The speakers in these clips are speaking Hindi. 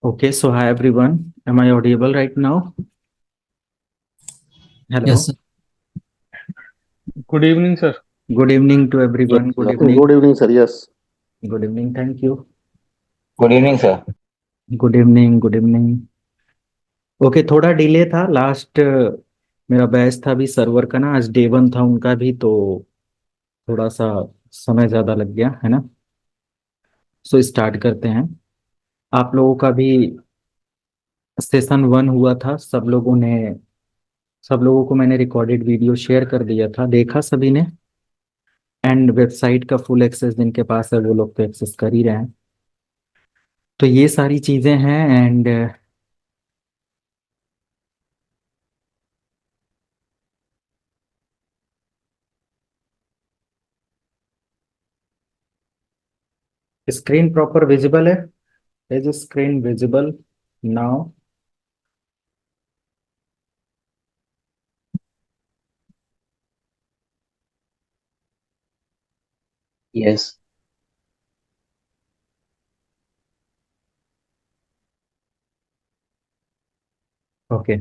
Okay, so hi everyone. Am I audible right now? Yes, Hello. sir. Good evening, sir. Good evening to Yes, everyone. Good sir. evening. Good evening, sir. Yes. Good evening. Thank you. Good evening sir. Good evening. Good evening. Okay, थोड़ा डिले था लास्ट। मेरा बैच था अभी सर्वर का ना, आज डे वन था उनका भी, तो थोड़ा सा समय ज़्यादा लग गया है ना। सो स्टार्ट करते हैं। आप लोगों का भी सेशन वन हुआ था। सब लोगों को मैंने रिकॉर्डेड वीडियो शेयर कर दिया था, देखा सभी ने। एंड वेबसाइट का फुल एक्सेस जिनके पास है वो लोग तो एक्सेस कर ही रहे हैं। तो ये सारी चीजें हैं। एंड स्क्रीन प्रॉपर विजिबल है? Is screen visible now? Yes. Okay,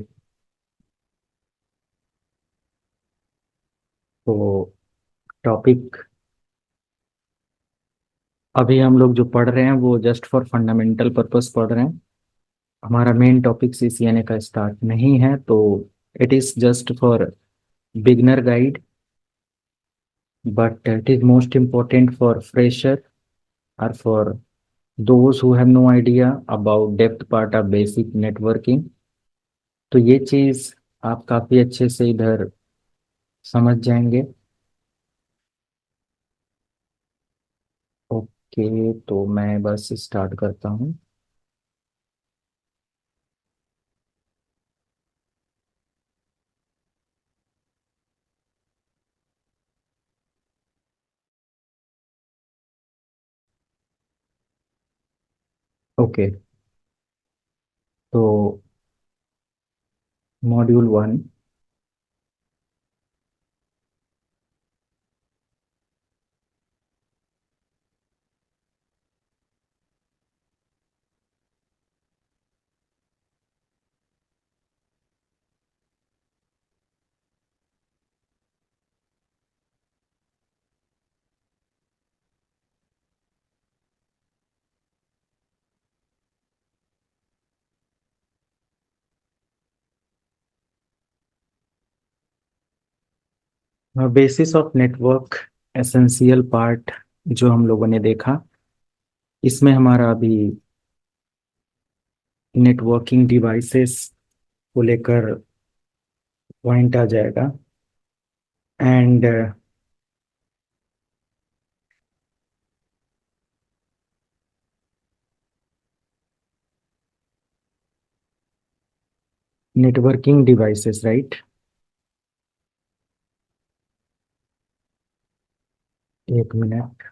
तो टॉपिक अभी हम लोग जो पढ़ रहे हैं वो जस्ट फॉर फंडामेंटल पर्पस पढ़ रहे हैं। हमारा मेन टॉपिक सीसीएनए का स्टार्ट नहीं है, तो it is just for beginner guide, but it is most important for fresher और for those who have no idea about depth part of basic networking। तो ये चीज आप काफी अच्छे से इधर समझ जाएंगे। ओके, तो मैं बस स्टार्ट करता हूँ। ओके, तो module one. Basis of network, essential part जो हम लोगों ने देखा, इसमें हमारा अभी नेटवर्किंग डिवाइसेस को लेकर पॉइंट आ जाएगा। And networking devices, right? एक मिनट।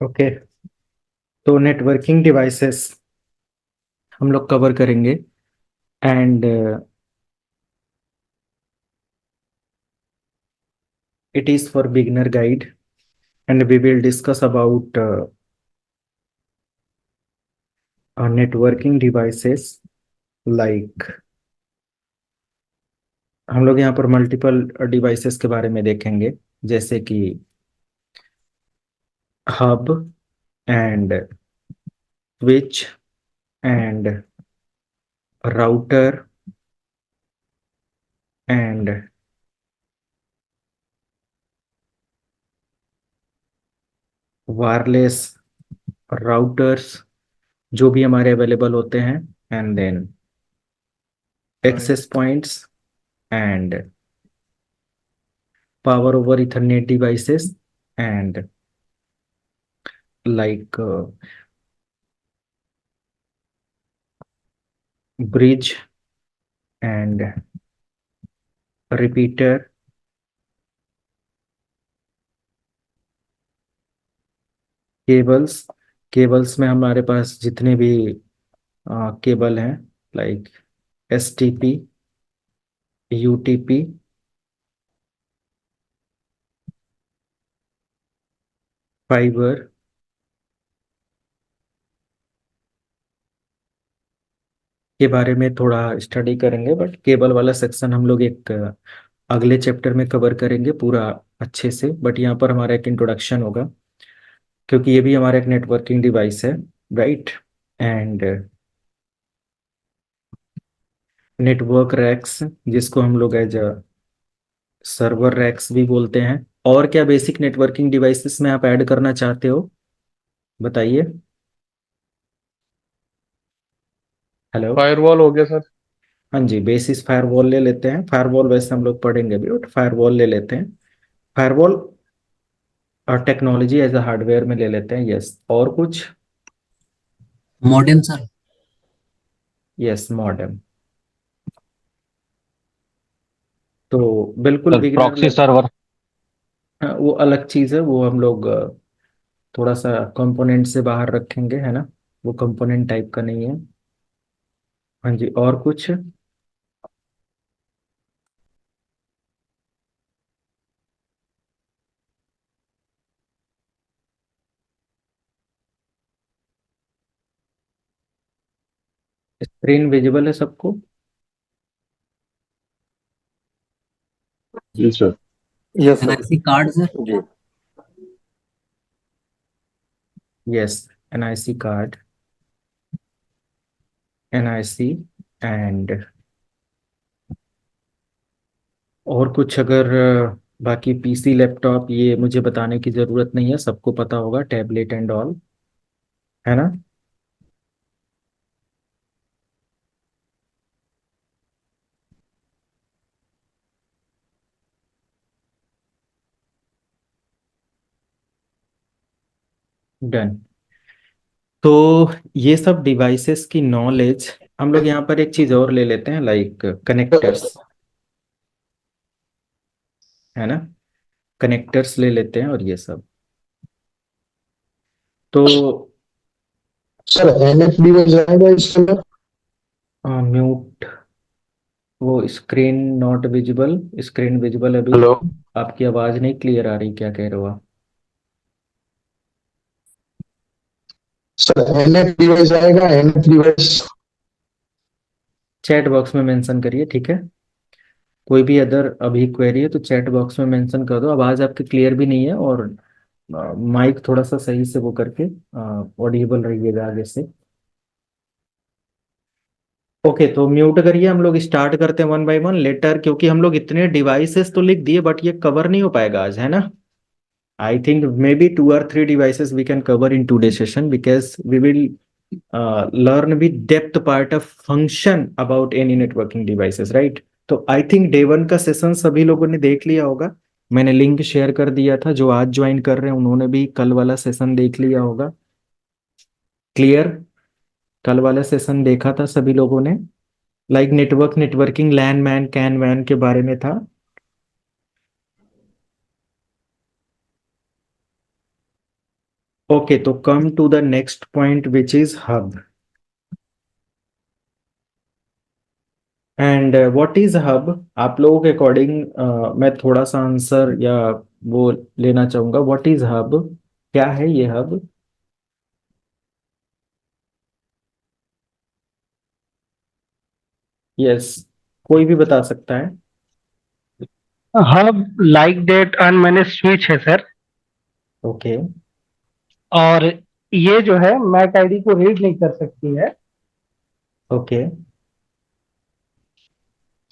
ओके, तो नेटवर्किंग डिवाइसेस हम लोग कवर करेंगे। And it is for beginner guide, and we will discuss about networking devices like, हम लोग यहाँ पर मल्टीपल डिवाइसेस के बारे में देखेंगे, जैसे कि hub and switch and router and wireless routers जो भी हमारे अवेलेबल होते हैं, and then access points and power over Ethernet devices and like bridge and repeater, cables. Cables में हमारे पास जितने भी केबल हैं, लाइक एसटीपी, यूटीपी, फाइबर, के बारे में थोड़ा स्टडी करेंगे, बट केबल वाला सेक्शन हम लोग एक अगले चैप्टर में कवर करेंगे पूरा अच्छे से। बट यहाँ पर हमारा एक इंट्रोडक्शन होगा, क्योंकि ये भी हमारा एक नेटवर्किंग डिवाइस है, राइट। एंड नेटवर्क रैक्स, जिसको हम लोग एज सर्वर रैक्स भी बोलते हैं। और क्या बेसिक नेटवर्किंग डिवाइसेस में आप ऐड करना चाहते हो, बताइए। हेलो। फायरवॉल हो गया सर। हाँ जी, बेसिस फायरवॉल ले लेते हैं। फायरवॉल वैसे हम लोग पढ़ेंगे भी, बट फायरवॉल ले लेते हैं। फायरवॉल और टेक्नोलॉजी एज अ हार्डवेयर में ले लेते हैं, यस। और कुछ? Modem sir. Yes, modem. तो बिल्कुल sir beginner proxy level. Server. हाँ, वो अलग चीज़ है, वो हम लोग थोड़ा सा कंपोनेंट से बाहर रखेंगे, है ना। वो कंपोनेंट टाइप का नहीं है। हाँ जी, और कुछ? स्क्रीन विजिबल है सबको? जी sir. Yes sir. NIC card sir. जी। Yes, NIC card, NIC and और कुछ अगर बाकी पीसी लैपटॉप, ये मुझे बताने की ज़रूरत नहीं है, सबको पता होगा, टैबलेट एंड ऑल, है ना। डन। तो ये सब डिवाइसेस की नॉलेज हम लोग यहाँ पर एक चीज़ और ले लेते हैं, लाइक कनेक्टर्स, है ना। कनेक्टर्स ले लेते हैं और ये सब। तो सर एनएफ डिवाइस आएगा इसमें? म्यूट, वो screen not visible, screen visible अभी। हेलो आपकी आवाज़ नहीं क्लियर आ रही, क्या कह रहे हो आप? सर, एनएफ डिवाइस आएगा, एनएफ डिवाइस। चैट बॉक्स में मेंशन करिए, ठीक है। कोई भी अदर अभी क्वेरी है तो चैट बॉक्स में मेंशन कर दो। आवाज़ आपकी क्लियर भी नहीं है, और माइक थोड़ा सा सही से वो करके ऑडिबल रहिएगा आगे से। ओके, तो म्यूट करिए। हम लोग स्टार्ट करते हैं वन बाय वन लेटर, क्योंकि हम लोग इतने डिवाइसेस तो लिख दिए, बट ये कवर नहीं हो पाएगा आज, है ना। I think may be 2 or 3 devices we can cover in today's session, because we will learn with depth part of function about any networking devices, right? तो आई थिंक डे वन का सेशन सभी लोगों ने देख लिया होगा। मैंने लिंक शेयर कर दिया था, जो आज ज्वाइन कर रहे हैं उन्होंने भी कल वाला सेशन देख लिया होगा। क्लियर? कल वाला सेशन देखा था सभी लोगों ने, like networking, LAN MAN CAN वैन के बारे में था। ओके, तो come to the next point which is hub. And what is hub? आप लोगों के अकॉर्डिंग मैं थोड़ा सा आंसर या वो लेना चाहूंगा। What is hub? क्या है ये हब? यस, कोई भी बता सकता है। Hub like date unmanage switch है सर। ओके, और ये जो है मैक आईडी को रीड नहीं कर सकती है। ओके,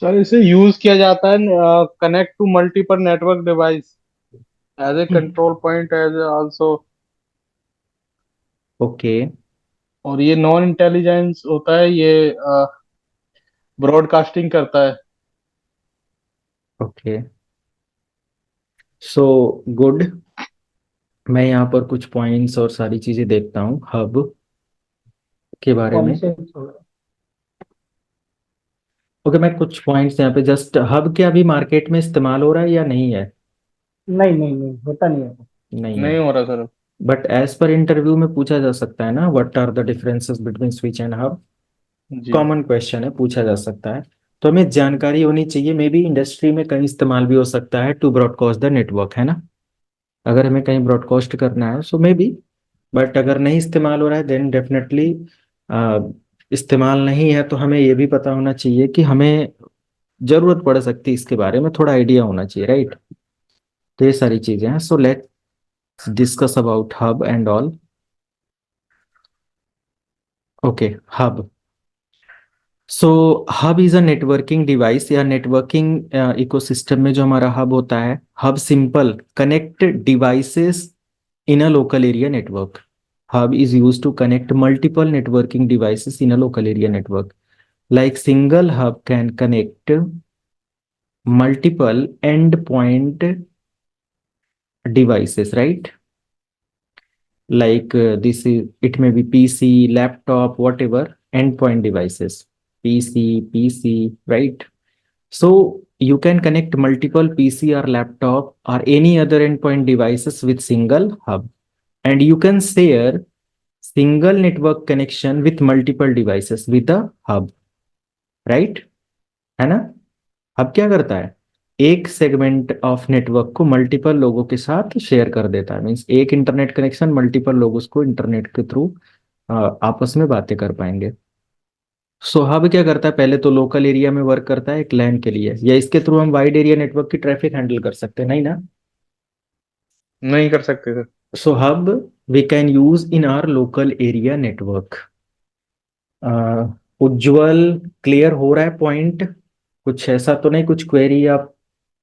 सर इसे यूज किया जाता है connect to multiple network device as a control point as also. Okay, और ये नॉन इंटेलिजेंस होता है, ये ब्रॉडकास्टिंग करता है। Okay, so good. मैं यहाँ पर कुछ पॉइंट्स और सारी चीजें देखता हूँ हब के बारे में। ओके, मैं कुछ पॉइंट्स यहाँ पे जस्ट, हब क्या अभी मार्केट में इस्तेमाल हो रहा है या नहीं है? नहीं नहीं नहीं, होता नहीं है। नहीं है, नहीं हो रहा sir. But as per interview में पूछा जा सकता है ना, what are the differences between switch and hub. जी। कॉमन क्वेश्चन है, पूछा जा सकता है। तो हमें जानकारी होनी चाहिए, मे बी इंडस्ट्री में कहीं इस्तेमाल भी हो सकता है टू ब्रॉडकास्ट द नेटवर्क, है ना। अगर हमें कहीं ब्रॉडकास्ट करना है सो मे बी, बट अगर नहीं इस्तेमाल हो रहा है देन डेफिनेटली इस्तेमाल नहीं है। तो हमें ये भी पता होना चाहिए कि हमें जरूरत पड़ सकती है, इसके बारे में थोड़ा आइडिया होना चाहिए, राइट। तो ये सारी चीजें हैं, so let discuss about hub and all. Okay, hub. So hub is a networking device या नेटवर्किंग इकोसिस्टम में जो हमारा हब होता है, hub simple connect devices in a local area network. Hub is use to connect multiple networking devices in a local area network. Like single hub can connect multiple endpoint devices, right? Like this is, it may be PC, laptop, whatever endpoint devices. PC, right? So you can connect multiple PC or laptop or any other endpoint devices with single hub, and you can share single network connection with multiple devices with a hub, right? है ना। अब क्या करता है, एक सेगमेंट ऑफ नेटवर्क को मल्टीपल लोगों के साथ शेयर कर देता है। मीन्स एक इंटरनेट कनेक्शन मल्टीपल लोग उसको इंटरनेट के थ्रू आपस में बातें कर पाएंगे। सो हब क्या करता है, पहले तो लोकल एरिया में वर्क करता है एक लैन के लिए, या इसके थ्रू हम वाइड एरिया नेटवर्क की ट्रैफिक हैंडल कर सकते हैं, नहीं ना। नहीं कर सकते sir. So hub we can use in our local area network. Ujjwal, clear हो रहा है पॉइंट? कुछ ऐसा तो नहीं, कुछ क्वेरी आप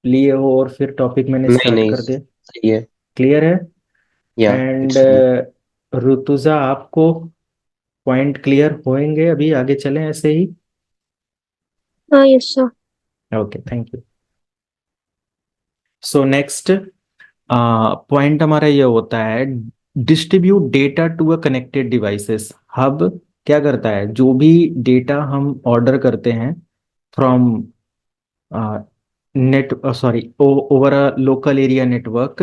लिए हो और फिर टॉपिक मैंने नहीं स्टार्ट नहीं, कर दे? सही है। क्लियर है। या एंड इट्स फाइन। ऋतुजा, आपको पॉइंट क्लियर होंगे? अभी आगे चलें ऐसे ही। हाँ yes sir. Okay, thank you. So next point हमारा ये होता है, distribute data to a connected devices. Hub क्या करता है, जो भी डेटा हम ऑर्डर करते हैं from net sorry over a local area network,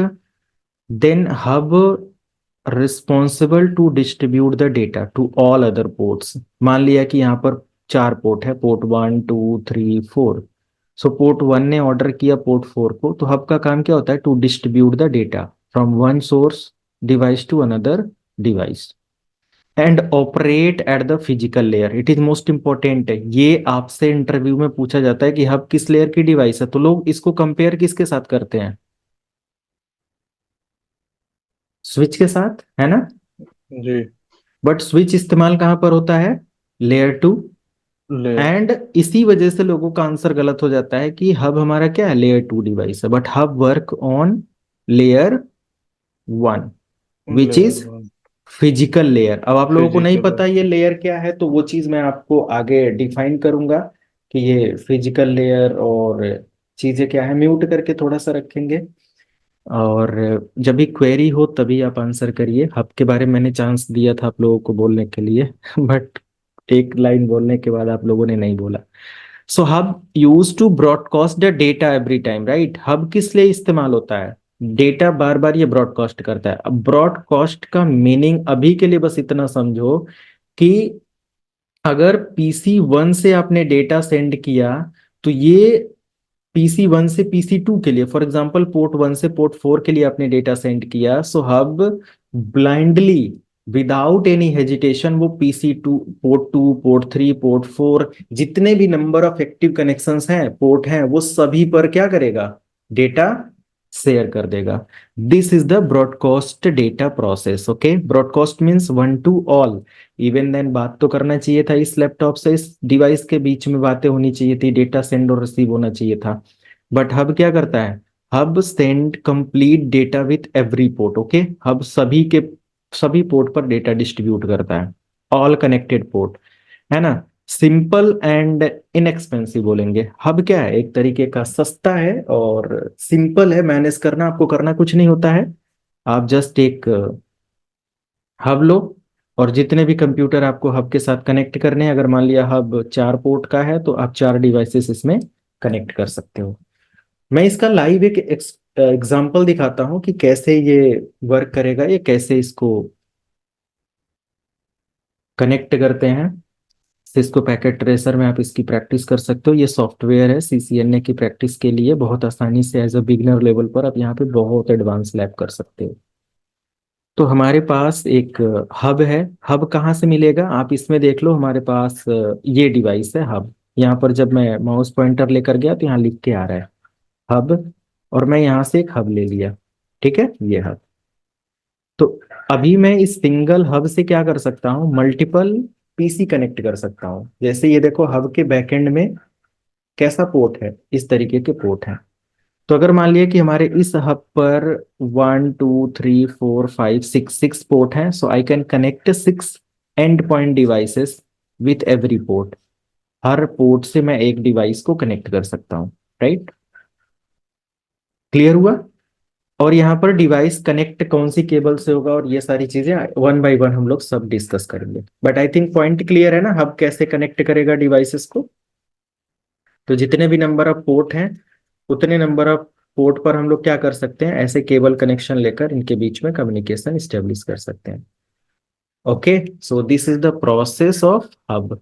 then hub responsible to distribute the data to all other ports। मान लिया कि यहाँ पर 4 पोर्ट है, पोर्ट 1 2 3 4। सो पोर्ट 1 ने ऑर्डर किया पोर्ट 4 को, तो हब का काम क्या होता है, to distribute the data from one source device to another device and operate at the physical layer. It is most important है, ये आपसे इंटरव्यू में पूछा जाता है कि हब किस लेयर की डिवाइस है, तो लोग इसको कंपेयर किसके साथ करते हैं, स्विच के साथ, है ना। जी। बट स्विच इस्तेमाल कहां पर होता है, लेयर 2। ले एंड इसी वजह से लोगों का आंसर गलत हो जाता है कि हब हमारा क्या है, लेयर 2 डिवाइस है, but hub work on layer 1 which layer is one physical layer. अब आप लोगों को नहीं फिजिकल। पता ये लेयर क्या है, तो वो चीज मैं आपको आगे डिफाइन करूंगा कि ये फिजिकल लेयर और चीजें क्या है, म्यूट करके थोड़ा सा रखेंगे। और जब भी क्वेरी हो तभी आप आंसर करिए। हब के बारे में मैंने चांस दिया था आप लोगों को बोलने के लिए बट एक लाइन बोलने के बाद आप लोगों ने नहीं बोला। So hub use to broadcast the data every time, right. Hub किस लिए इस्तेमाल होता है, डेटा बार बार ये ब्रॉडकास्ट करता है। अब ब्रॉडकास्ट का मीनिंग अभी के लिए बस इतना समझो कि अगर PC 1 से आपने डेटा सेंड किया, तो ये PC 1 से PC 2 के लिए, फॉर एग्जाम्पल पोर्ट 1 से पोर्ट 4 के लिए आपने डेटा सेंड किया, so hub blindly without any hesitation वो पोर्ट 2 पोर्ट 3 पोर्ट 4 जितने भी नंबर ऑफ एक्टिव कनेक्शंस हैं पोर्ट हैं वो सभी पर क्या करेगा, डेटा शेयर कर देगा। This is the broadcast data process. Okay, broadcast means one to all. Even then बात तो करना चाहिए था इस लैपटॉप से इस डिवाइस के बीच में बातें होनी चाहिए थी, डेटा सेंड और रिसीव होना चाहिए था। बट हब क्या करता है, hub send complete data with every port. Okay, hub सभी पोर्ट पर डेटा डिस्ट्रीब्यूट करता है, ऑल कनेक्टेड पोर्ट, है ना। सिंपल एंड इनएक्सपेंसिव बोलेंगे। हब क्या है, एक तरीके का सस्ता है और सिंपल है मैनेज करना, आपको करना कुछ नहीं होता है। आप जस्ट एक हब लो और जितने भी कंप्यूटर आपको हब के साथ कनेक्ट करने हैं, अगर मान लिया हब 4 पोर्ट का है तो आप 4 डिवाइसेस इसमें कनेक्ट कर सकते हो। मैं इसका लाइव एक एग्जांपल दिखाता हूं कि कैसे ये वर्क करेगा, ये कैसे इसको कनेक्ट करते हैं। सिस्को पैकेट ट्रेसर में आप इसकी प्रैक्टिस कर सकते हो। ये सॉफ्टवेयर है सीसीएनए की प्रैक्टिस के लिए, बहुत आसानी से एज अ बिगनर लेवल पर आप यहाँ पे बहुत एडवांस लैब कर सकते हो। तो हमारे पास एक हब है। हब कहाँ से मिलेगा, आप इसमें देख लो, हमारे पास ये डिवाइस है हब। यहाँ पर जब मैं माउस पॉइंटर लेकर गया तो यहाँ लिख के आ रहा है हब, और मैं यहाँ से एक हब ले लिया। ठीक है, ये हब। तो अभी मैं इस सिंगल हब से क्या कर सकता हूँ, मल्टीपल पीसी कनेक्ट कर सकता हूँ। जैसे ये देखो, हब के बैकएंड में कैसा पोर्ट है, इस तरीके के पोर्ट हैं। तो अगर मान लिया कि हमारे इस हब पर 1 2 3 4 5 6 पोर्ट हैं, so I can connect 6 end point devices with every port. हर पोर्ट से मैं एक डिवाइस को कनेक्ट कर सकता हूँ, राइट। क्लियर हुआ। और यहाँ पर डिवाइस कनेक्ट कौन सी केबल से होगा और ये सारी चीजें वन बाय वन हम लोग सब डिस्कस करेंगे। But I think point clear है ना, हब कैसे कनेक्ट करेगा डिवाइसेस को। तो जितने भी नंबर ऑफ पोर्ट हैं उतने नंबर ऑफ पोर्ट पर हम लोग क्या कर सकते हैं, ऐसे केबल कनेक्शन लेकर इनके बीच में कम्युनिकेशन स्टेब्लिश कर सकते हैं। Okay, so this is the process of hub.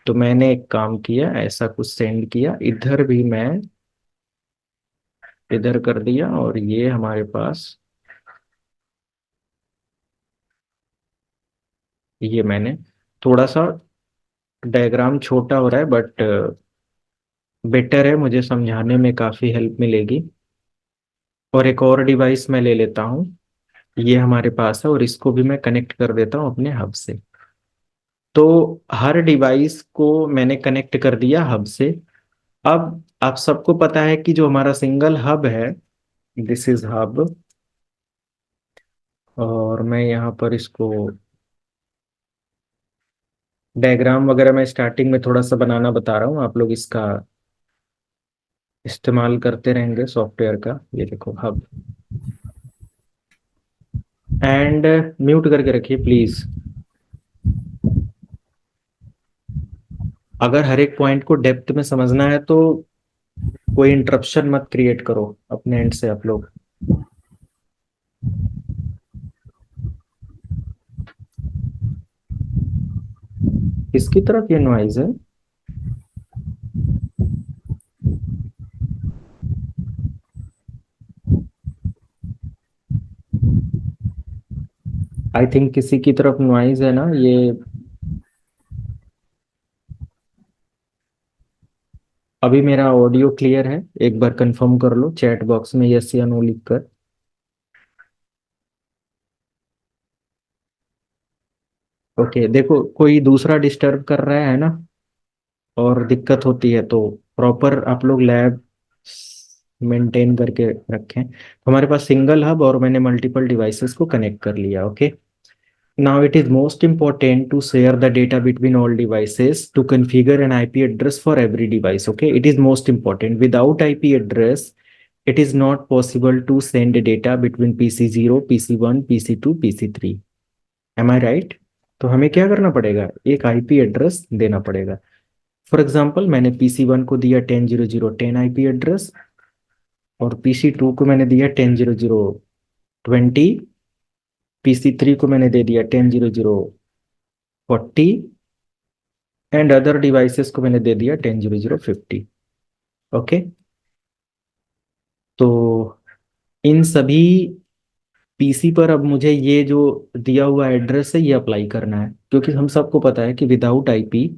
तो मैंने एक काम किया, ऐसा कुछ सेंड किया, इधर भी मैं इधर कर दिया, और ये हमारे पास ये मैंने थोड़ा सा डायग्राम छोटा हो रहा है बट बेटर है, मुझे समझाने में काफी हेल्प मिलेगी। और एक और डिवाइस मैं ले लेता हूँ, ये हमारे पास है, और इसको भी मैं कनेक्ट कर देता हूँ अपने हब से। तो हर डिवाइस को मैंने कनेक्ट कर दिया हब से। अब आप सबको पता है कि जो हमारा सिंगल हब है, दिस इज हब, और मैं यहाँ पर इसको डायग्राम वगैरह मैं स्टार्टिंग में थोड़ा सा बनाना बता रहा हूँ, आप लोग इसका इस्तेमाल करते रहेंगे सॉफ्टवेयर का। ये देखो हब, एंड म्यूट करके रखिए प्लीज। अगर हर एक पॉइंट को डेप्थ में समझना है तो कोई इंटरप्शन मत क्रिएट करो अपने एंड से आप लोग। किसकी तरफ ये नॉइज है, आई थिंक किसी की तरफ नॉइज है ना ये। अभी मेरा ऑडियो क्लियर है, एक बार कंफर्म कर लो चैट बॉक्स में यस या नो लिखकर। ओके, देखो कोई दूसरा डिस्टर्ब कर रहा है ना और दिक्कत होती है तो प्रॉपर आप लोग लैब मेंटेन करके रखें। तो हमारे पास सिंगल हब और मैंने मल्टीपल डिवाइसेस को कनेक्ट कर लिया। Okay, now it is most important to share the data between all devices to configure an IP address for every device. Okay, it is most important. Without IP address, it is not possible to send data between PC0, PC1, PC2, PC3. Am I right? तो हमें क्या करना पड़ेगा, एक IP एड्रेस देना पड़ेगा। फॉर एग्जाम्पल मैंने PC1 को दिया 10.0.0.10 IP एड्रेस, और PC2 को मैंने दिया 10.0.0.20, PC3 को मैंने दे दिया 10.0.0.40, एंड अदर डिवाइसेस को मैंने दे दिया 10.0.0.50। ओके, तो इन सभी पीसी पर अब मुझे ये जो दिया हुआ एड्रेस है ये अप्लाई करना है, क्योंकि हम सबको पता है कि विदाउट आईपी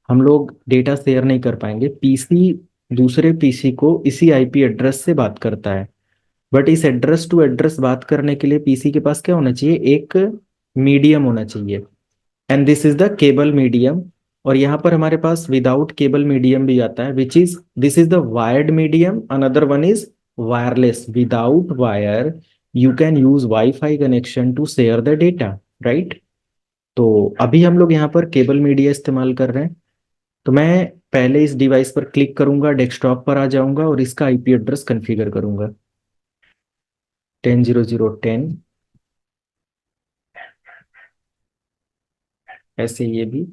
हम लोग डेटा शेयर नहीं कर पाएंगे। पीसी दूसरे पीसी को इसी आईपी एड्रेस से बात करता है, बट इस एड्रेस टू एड्रेस बात करने के लिए पीसी के पास क्या होना चाहिए, एक मीडियम होना चाहिए, and this is the cable medium. और यहाँ पर हमारे पास विदाउट केबल मीडियम भी आता है, which is this is the wired medium, another one is wireless. Without wire you can use wifi connection to share the data, right. तो अभी हम लोग यहाँ पर केबल मीडिया इस्तेमाल कर रहे हैं। तो मैं पहले इस डिवाइस पर क्लिक करूंगा, डेस्कटॉप पर आ जाऊंगा और इसका आईपी एड्रेस कॉन्फ़िगर करूंगा 10.0.0.10। ऐसे ये भी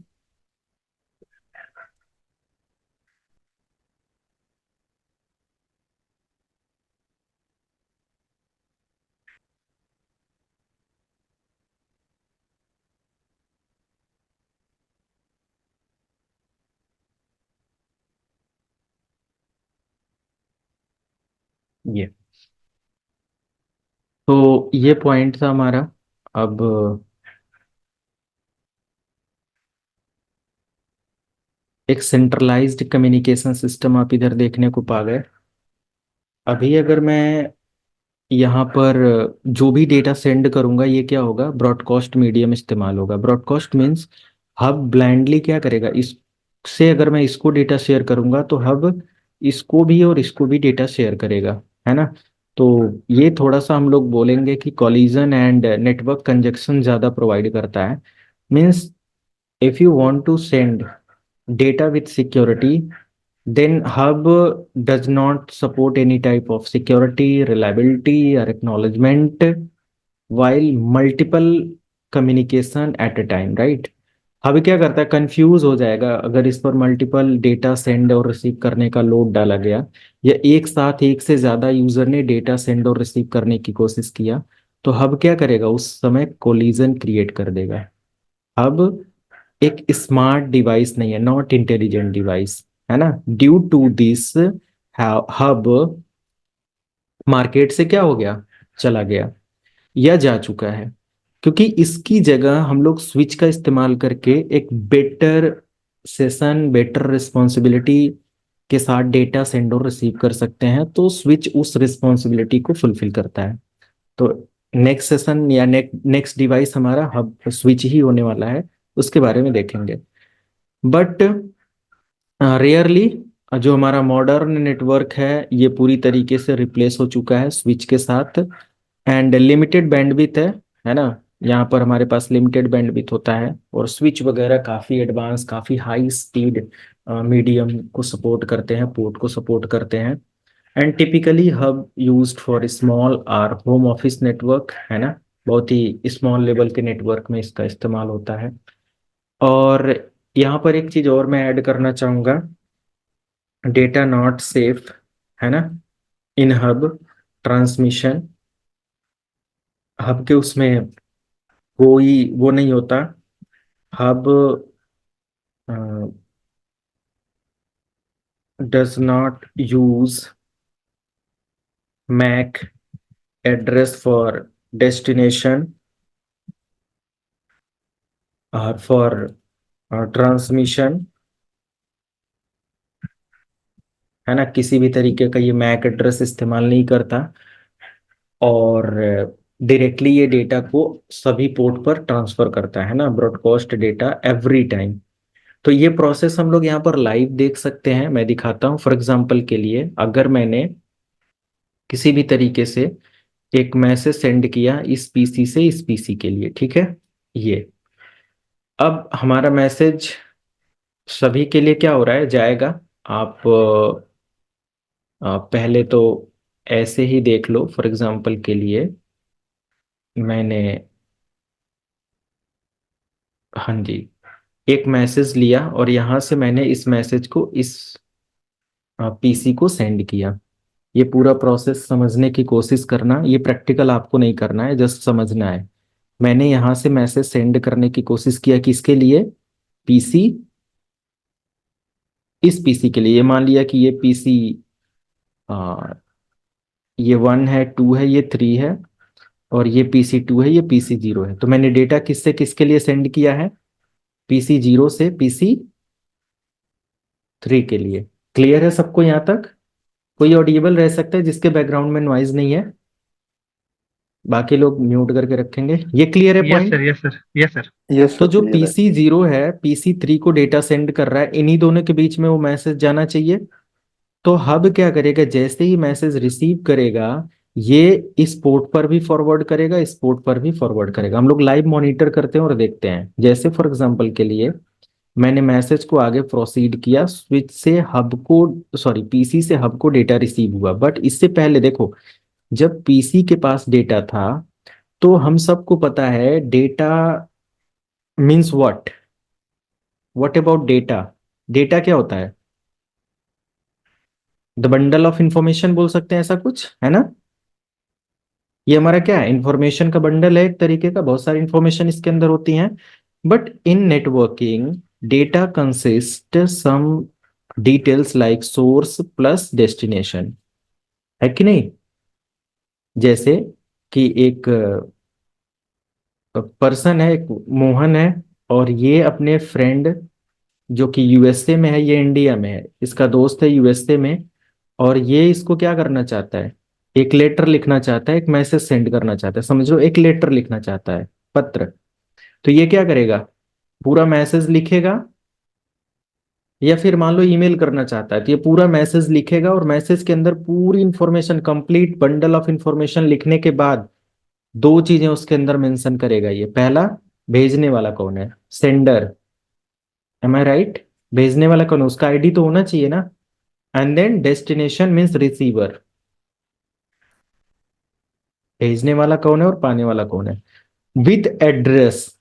ये। तो ये पॉइंट था हमारा। अब एक सेंट्रलाइज्ड कम्युनिकेशन सिस्टम आप इधर देखने को पा गए। अभी अगर मैं यहाँ पर जो भी डेटा सेंड करूंगा ये क्या होगा, ब्रॉडकास्ट मीडियम इस्तेमाल होगा। ब्रॉडकास्ट मीन्स हब ब्लाइंडली क्या करेगा, इससे अगर मैं इसको डेटा शेयर करूंगा तो हब इसको भी और इसको भी डेटा शेयर करेगा, है ना। तो ये थोड़ा सा हम लोग बोलेंगे कि कॉलिजन एंड नेटवर्क कंजक्शन ज़्यादा प्रोवाइड करता है। Means if you want to send data with security, then hub does not support any type of security, reliability or acknowledgement while multiple communication at a time, right। Hub क्या करता है, कंफ्यूज हो जाएगा अगर इस पर मल्टीपल डेटा सेंड और रिसीव करने का लोड डाला गया, या एक साथ एक से ज्यादा यूजर ने डेटा सेंड और रिसीव करने की कोशिश किया, तो हब क्या करेगा, उस समय कोलिजन क्रिएट कर देगा। हब एक स्मार्ट डिवाइस नहीं है, नॉट इंटेलिजेंट डिवाइस, है ना। Due to this hub market से क्या हो गया, चला गया या जा चुका है, क्योंकि इसकी जगह हम लोग स्विच का इस्तेमाल करके एक बेटर सेशन, बेटर रिस्पॉन्सिबिलिटी के साथ डेटा सेंड और रिसीव कर सकते हैं। तो स्विच उस रिस्पॉन्सिबिलिटी को फुलफिल करता है। तो नेक्स्ट सेशन या नेक्स्ट डिवाइस हमारा हब स्विच ही होने वाला है, उसके बारे में देखेंगे। बट रेयरली जो हमारा मॉडर्न नेटवर्क है ये पूरी तरीके से रिप्लेस हो चुका है स्विच के साथ, एंड लिमिटेड बैंडविड्थ है ना। यहाँ पर हमारे पास लिमिटेड बैंडविड्थ होता है और स्विच वगैरह काफ़ी एडवांस, काफ़ी हाई स्पीड मीडियम को सपोर्ट करते हैं, पोर्ट को सपोर्ट करते हैं। And typically hub used for small or home office network, है ना। बहुत ही स्मॉल लेवल के नेटवर्क में इसका इस्तेमाल होता है। और यहाँ पर एक चीज और मैं ऐड करना चाहूंगा, डेटा नॉट सेफ, है ना, इन हब ट्रांसमिशन। हब के उसमें कोई वो नहीं होता। Hub does not use MAC address for destination और फॉर ट्रांसमिशन, है ना। किसी भी तरीके का ये मैक एड्रेस इस्तेमाल नहीं करता और डायरेक्टली ये डेटा को सभी पोर्ट पर ट्रांसफर करता है ना, ब्रॉडकास्ट डेटा एवरी टाइम। तो ये प्रोसेस हम लोग यहाँ पर लाइव देख सकते हैं, मैं दिखाता हूँ। फॉर एग्जांपल के लिए अगर मैंने किसी भी तरीके से एक मैसेज सेंड किया इस पीसी से इस पीसी के लिए, ठीक है, ये अब हमारा मैसेज सभी के लिए क्या हो रहा है, जाएगा। आप पहले तो ऐसे ही देख लो। फॉर एग्जांपल के लिए मैंने, हाँ जी, एक मैसेज लिया और यहाँ से मैंने इस मैसेज को इस पीसी को सेंड किया। ये पूरा प्रोसेस समझने की कोशिश करना, ये प्रैक्टिकल आपको नहीं करना है, जस्ट समझना है। मैंने यहाँ से मैसेज सेंड करने की कोशिश किया किसके लिए, पीसी, इस पीसी के लिए। ये मान लिया कि ये पीसी ये 1 है, 2 है, ये 3 है, और ये PC2 है, ये PC0 है। तो मैंने डेटा किससे किसके लिए सेंड किया है? PC0 से PC3 के लिए। क्लियर है सबको यहाँ तक? कोई ऑडिबल रह सकता है जिसके बैकग्राउंड में नॉइज नहीं है? बाकी लोग म्यूट करके रखेंगे। ये क्लियर है yes point? Sir, yes sir, yes sir. Yes तो सर, जो क्लियर है। PC0 है PC3 को डेटा सेंड कर रहा है, इन्हीं दोनों के बीच में वो मैसेज जाना चाहिए। तो हब क्या करेगा, जैसे ही मैसेज रिसीव करेगा ये इस पोर्ट पर भी फॉरवर्ड करेगा, इस पोर्ट पर भी फॉरवर्ड करेगा। हम लोग लाइव मॉनिटर करते हैं और देखते हैं। जैसे फॉर एग्जांपल के लिए मैंने मैसेज को आगे प्रोसीड किया, स्विच से हब को, सॉरी PC से हब को डेटा रिसीव हुआ। बट इससे पहले देखो, जब PC के पास डेटा था तो हम सबको पता है data means what about data? Data क्या होता है? द बंडल ऑफ इंफॉर्मेशन बोल सकते हैं, ऐसा कुछ है ना? ये हमारा क्या है? इंफॉर्मेशन का बंडल है एक तरीके का, बहुत सारी इंफॉर्मेशन इसके अंदर होती हैं। But in networking data consist some details like source plus destination, है कि नहीं? जैसे कि एक पर्सन है, एक मोहन है, और ये अपने फ्रेंड जो कि USA में है, ये इंडिया में है, इसका दोस्त है USA में, और ये इसको क्या करना चाहता है? एक लेटर लिखना चाहता है, एक मैसेज सेंड करना चाहता है। समझ लो एक लेटर लिखना चाहता है, पत्र। तो ये क्या करेगा? पूरा मैसेज लिखेगा, या फिर मान लो ईमेल करना चाहता है तो ये पूरा मैसेज लिखेगा, और मैसेज के अंदर पूरी information, complete bundle of information लिखने के बाद दो चीजें उसके अंदर मेंशन करेगा। ये पहला, भेजने वाला कौन है? सेंडर, एम आई राइट? भेजने वाला कौन है, उसका आईडी तो होना चाहिए ना। And then destination means receiver, भेजने वाला कौन है और पाने वाला कौन है। With address,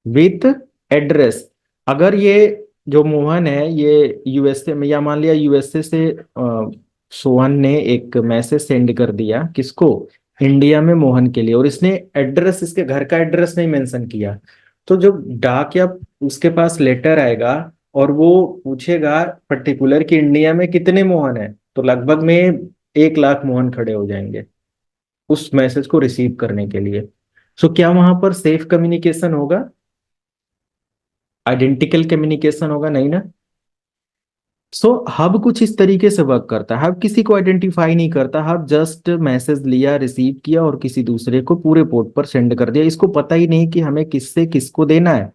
with address. अगर ये जो मोहन है ये USA में, या मान लिया USA से सोहन ने एक मैसेज सेंड कर दिया, किसको? इंडिया में मोहन के लिए, और इसने एड्रेस, इसके घर का एड्रेस नहीं मेंशन किया। तो जो डाक या उसके पास लेटर आएगा और वो पूछेगा पर्टिकुलर कि इंडिया में कितने मोहन है, तो लगभग में 1 लाख मोहन खड़े हो जाएंगे उस मैसेज को रिसीव करने के लिए। सो क्या वहां पर सेफ कम्युनिकेशन होगा? आइडेंटिकल कम्युनिकेशन होगा? नहीं ना। सो हब कुछ इस तरीके से वर्क करता है। हब किसी को आइडेंटिफाई नहीं करता, हब जस्ट मैसेज लिया, रिसीव किया और किसी दूसरे को पूरे पोर्ट पर सेंड कर दिया। इसको पता ही नहीं कि हमें किससे किसको देना है।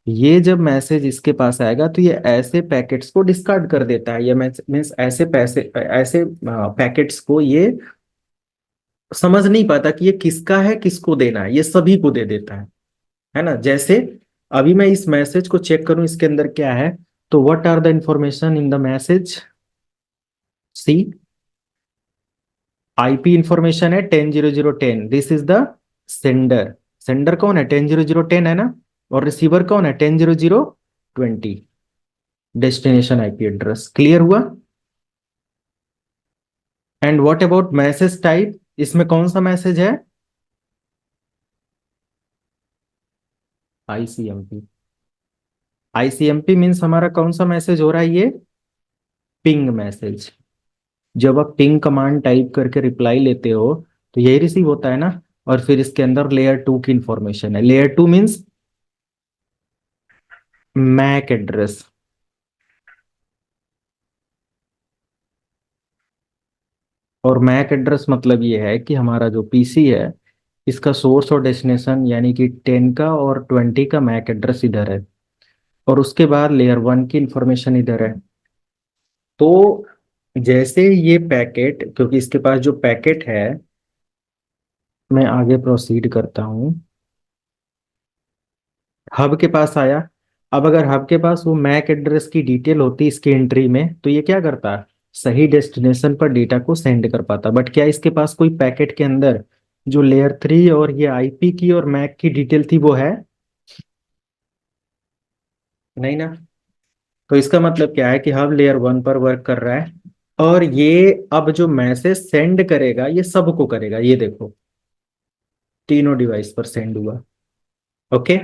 ये जब मैसेज इसके पास आएगा तो ये ऐसे पैकेट्स को डिस्कार्ड कर देता है, या मीन्स ऐसे पैकेट्स को ये समझ नहीं पाता कि ये किसका है, किसको देना है, ये सभी को दे देता है ना। जैसे अभी मैं इस मैसेज को चेक करूं इसके अंदर क्या है, तो what are the information in the message? See, IP information है 100010, this is the sender. Sender कौन है? 100010 है ना, और रिसीवर कौन है? 100020। Destination IP address. क्लियर हुआ? And what about message type? इसमें कौन सा मैसेज है? ICMP। ICMP मीन्स हमारा कौन सा मैसेज हो रहा है? ये पिंग मैसेज। जब आप पिंग कमांड टाइप करके रिप्लाई लेते हो तो यही रिसीव होता है ना। और फिर इसके अंदर लेयर 2 की इंफॉर्मेशन है। लेयर 2 मीन्स मैक एड्रेस। और मैक एड्रेस मतलब ये है कि हमारा जो PC है इसका सोर्स और डेस्टिनेशन यानी कि 10 का और 20 का मैक एड्रेस इधर है, और उसके बाद लेयर 1 की इंफॉर्मेशन इधर है। तो जैसे ये पैकेट, क्योंकि इसके पास जो पैकेट है, मैं आगे प्रोसीड करता हूं, हब के पास आया। अब अगर हब के पास वो मैक एड्रेस की डिटेल होती इसकी एंट्री में, तो ये क्या करता? सही डेस्टिनेशन पर डेटा को सेंड कर पाता। बट क्या इसके पास कोई पैकेट के अंदर जो लेयर 3 और ये IP की और मैक की डिटेल थी वो है? नहीं ना। तो इसका मतलब क्या है कि हब लेयर 1 पर वर्क कर रहा है, और ये अब जो मैसेज सेंड करेगा ये सबको करेगा। ये देखो तीनों डिवाइस पर सेंड हुआ। Okay,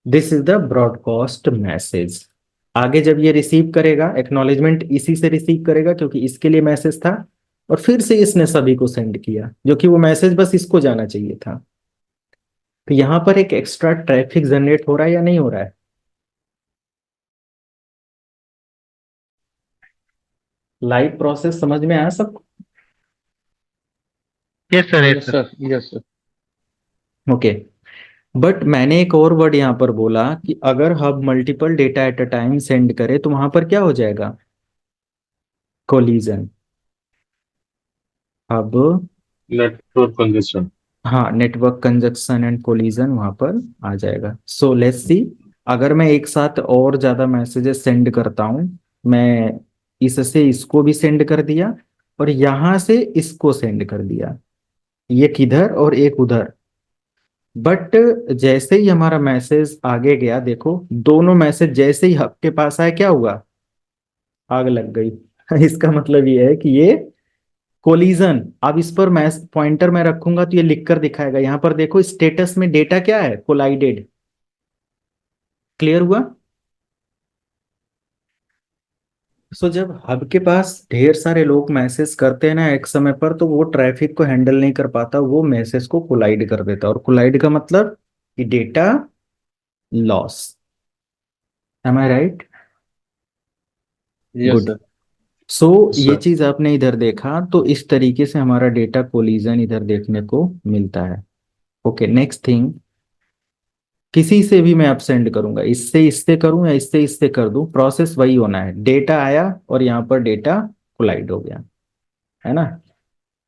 this is the broadcast message. आगे जब ये रिसीव करेगा, एक्नॉलेजमेंट इसी से रिसीव करेगा क्योंकि इसके लिए मैसेज था, और फिर से इसने सभी को सेंड किया, जो कि वो मैसेज बस इसको जाना चाहिए था। तो यहाँ पर एक एक्स्ट्रा ट्रैफिक जनरेट हो रहा है या नहीं हो रहा है? लाइव प्रोसेस समझ में आया सबको? Yes sir, yes yes sir. Sir, yes sir. Okay. But मैंने एक और वर्ड यहाँ पर बोला कि अगर hub multiple data eight a time send करे तो वहां पर क्या हो जाएगा? कोलिजन। अब नेटवर्क कंजेशन। हाँ, नेटवर्क कंजक्शन एंड कोलिजन वहां पर आ जाएगा। सो लेट्स सी, अगर मैं एक साथ और ज्यादा मैसेजेस सेंड करता हूं, मैं इससे इसको भी सेंड कर दिया और यहां से इसको सेंड कर दिया, ये किधर और एक उधर। बट जैसे ही हमारा मैसेज आगे गया, देखो दोनों मैसेज जैसे ही हब के पास आया, क्या हुआ? आग लग गई। इसका मतलब ये है कि ये कोलिजन। अब इस पर मैं पॉइंटर में रखूंगा तो ये लिखकर दिखाएगा। यहां पर देखो स्टेटस में डेटा क्या है? कोलाइडेड। क्लियर हुआ? सो जब हब के पास ढेर सारे लोग मैसेज करते हैं ना एक समय पर, तो वो ट्रैफिक को हैंडल नहीं कर पाता, वो मैसेज को कोलाइड कर देता। और कोलाइड का मतलब कि डेटा लॉस। एम आई राइट? Yes good. सर। सो ये सर चीज आपने इधर देखा, तो इस तरीके से हमारा डेटा कोलिजन इधर देखने को मिलता है। ओके, नेक्स्ट थिंग, किसी से भी मैं अब सेंड करूंगा, इससे इससे करूं या इससे इससे कर दूं, प्रोसेस वही होना है। डेटा आया और यहाँ पर डेटा कोलाइड हो गया, है ना?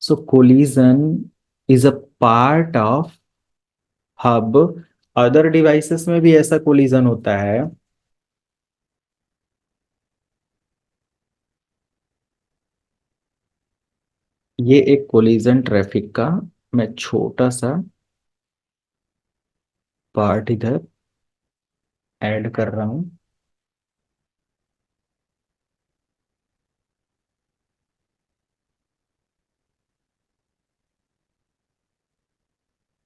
So collision is a part of hub. Other devices में भी ऐसा कोलिजन होता है। ये एक कोलिजन ट्रैफिक का मैं छोटा सा पार्ट इधर ऐड कर रहा हूं।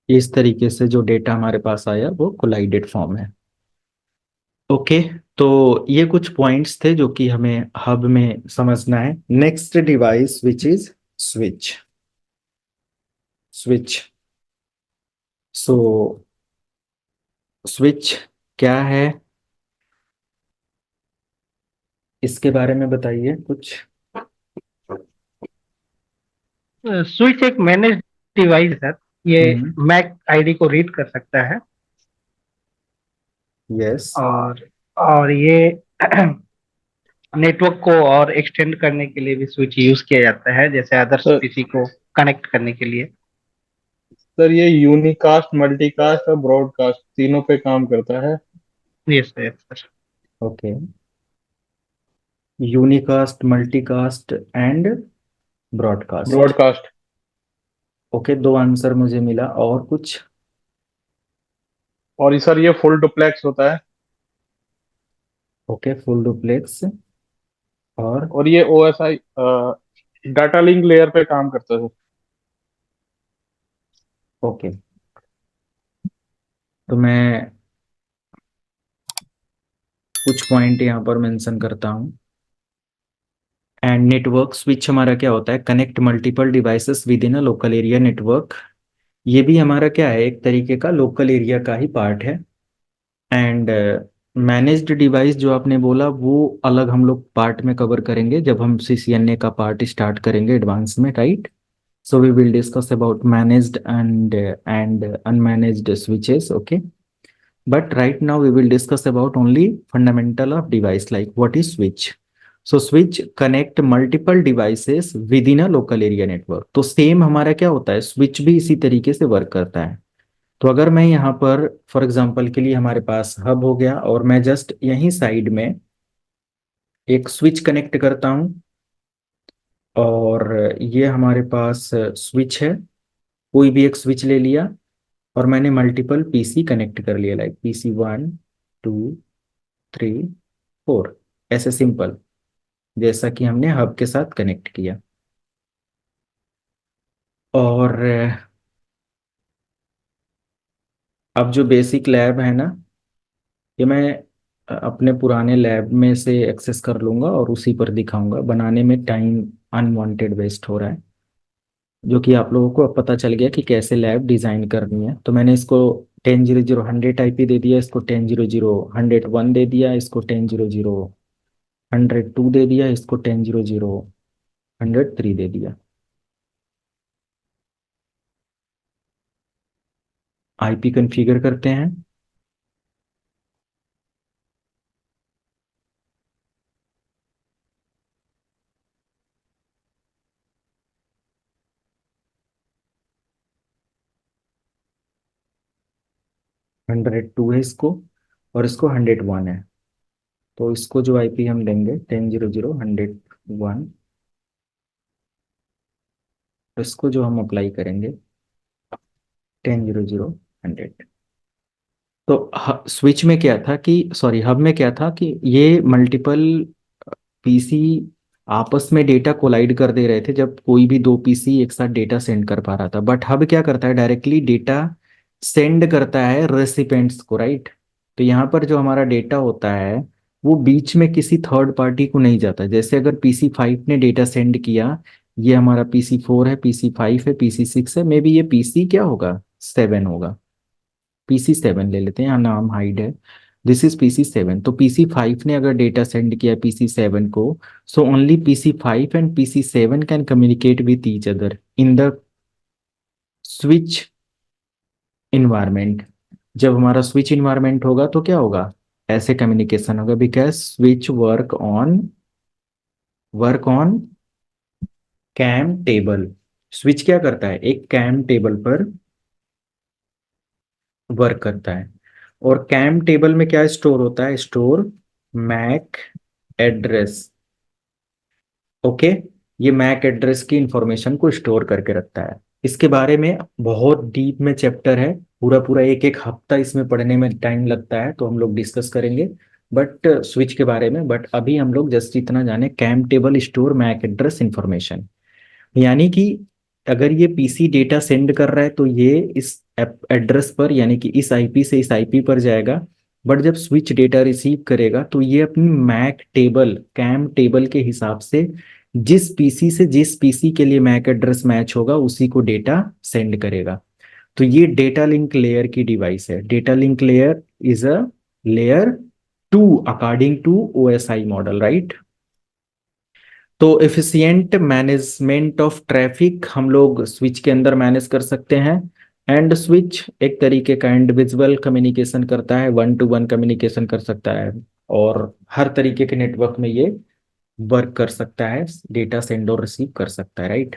इस तरीके से जो डेटा हमारे पास आया वो कोलाइडेड फॉर्म है। ओके। तो ये कुछ पॉइंट्स थे जो कि हमें हब में समझना है। Next device which is switch. Switch. So switch क्या है, इसके बारे में बताइए कुछ। स्विच एक मैनेज डिवाइस है सर। ये हम्म। मैक आईडी को रीड कर सकता है। यस। और ये नेटवर्क को और एक्सटेंड करने के लिए भी स्विच यूज किया जाता है, जैसे अदर्स सर पीसी को कनेक्ट करने के लिए। सर, ये यूनिकास्ट, मल्टीकास्ट और ब्रॉडकास्ट तीनों पे काम करता है। Yes sir. Okay. Unicast, multicast and broadcast. Broadcast. Okay, दो आंसर मुझे मिला, और कुछ? और ये सर, ये फुल डुप्लेक्स होता है। Okay, full duplex. और और ये ओएसआई डाटा लिंक लेयर पे काम करता है। ओके, तो मैं कुछ पॉइंट यहाँ पर मेंशन करता हूँ। एंड नेटवर्क स्विच हमारा क्या होता है? Connect multiple devices with in a local area network. ये भी हमारा क्या है? एक तरीके का लोकल एरिया का ही पार्ट है। एंड मैनेज्ड डिवाइस जो आपने बोला, वो अलग हम लोग पार्ट में कवर करेंगे जब हम सीसीएनए का पार्ट स्टार्ट करेंगे एडवांस में, right? So we will discuss about managed and unmanaged switches, okay? But right now we will discuss about only fundamental of device, like what is switch. So switch connect multiple devices within a local area network. तो सेम हमारा क्या होता है? स्विच भी इसी तरीके से वर्क करता है। तो अगर मैं यहाँ पर फॉर एग्जांपल के लिए, हमारे पास हब हो गया और मैं जस्ट यहीं साइड में एक स्विच कनेक्ट करता हूँ, और ये हमारे पास स्विच है, कोई भी एक स्विच ले लिया, और मैंने मल्टीपल पीसी कनेक्ट कर लिया, लाइक पीसी 1 2 3 4, ऐसे सिंपल, जैसा कि हमने हब के साथ कनेक्ट किया। और अब जो बेसिक लैब है ना, ये मैं अपने पुराने लैब में से एक्सेस कर लूंगा और उसी पर दिखाऊंगा। बनाने में टाइम अनवांटेड वेस्ट हो रहा है, जो कि आप लोगों को अब पता चल गया कि कैसे लैब डिजाइन करनी है। तो मैंने इसको 10.0.0 100 IP दे दिया, इसको 10.0.0 101 दे दिया, इसको 10.0.0 102 दे दिया, इसको 10.0.0 103 दे दिया। IP कॉन्फ़िगर करते हैं। हंड्रेड टू है इसको, और इसको 101 है। तो इसको जो IP हम देंगे 10.0.0 101, इसको जो हम अप्लाई करेंगे 10.0.0 100। तो स्विच में क्या था कि, सॉरी, हब में क्या था कि ये मल्टीपल पीसी आपस में डेटा कोलाइड कर दे रहे थे जब कोई भी दो पीसी एक साथ डेटा सेंड कर पा रहा था। बट हब क्या करता है, डायरेक्टली डेटा सेंड करता है रेसिपेंट्स को, राइट। तो यहाँ पर जो हमारा डेटा होता है वो बीच में किसी थर्ड पार्टी को नहीं जाता। जैसे अगर PC5 ने डेटा सेंड किया, ये हमारा PC4 है, PC5 है, PC6 है, मे बी ये PC क्या होगा, 7 होगा। PC7 ले लेते हैं, यहाँ नाम हाइड है, दिस इज PC7। तो PC5 ने अगर डेटा सेंड किया PC7 को, so only PC5 and PC7 can communicate with each other in the switch environment. जब हमारा स्विच इन्वायरमेंट होगा तो क्या होगा, ऐसे कम्युनिकेशन होगा, because switch work on CAM table. Switch क्या करता है, एक कैम टेबल पर वर्क करता है। और कैम टेबल में क्या स्टोर होता है, स्टोर मैक एड्रेस। ओके, ये मैक एड्रेस की इंफॉर्मेशन को स्टोर करके रखता है। इसके बारे में बहुत डीप में चैप्टर है, पूरा पूरा एक एक हफ्ता इसमें पढ़ने में टाइम लगता है, तो हम लोग डिस्कस करेंगे बट स्विच के बारे में। बट अभी हम लोग जस्ट इतना जाने, CAM table store MAC address information. यानी कि अगर ये पीसी डेटा सेंड कर रहा है तो ये इस एड्रेस पर, यानी कि इस आईपी से इस आईपी पर जाएगा। बट जब स्विच डेटा रिसीव करेगा तो ये अपनी मैक टेबल, कैम टेबल के हिसाब से जिस पीसी से जिस पीसी के लिए मैक एड्रेस मैच होगा उसी को डेटा सेंड करेगा। तो ये डेटा लिंक लेयर की डिवाइस है। Data link layer is a layer 2 according to OSI model, right. तो एफिशिएंट मैनेजमेंट ऑफ ट्रैफिक हम लोग स्विच के अंदर मैनेज कर सकते हैं। एंड स्विच एक तरीके का इंडिविजुअल कम्युनिकेशन करता है, 1-to-1 कम्युनिकेशन कर सकता है, और हर तरीके के नेटवर्क में ये वर्क कर सकता है, डेटा सेंड और रिसीव कर सकता है, राइट।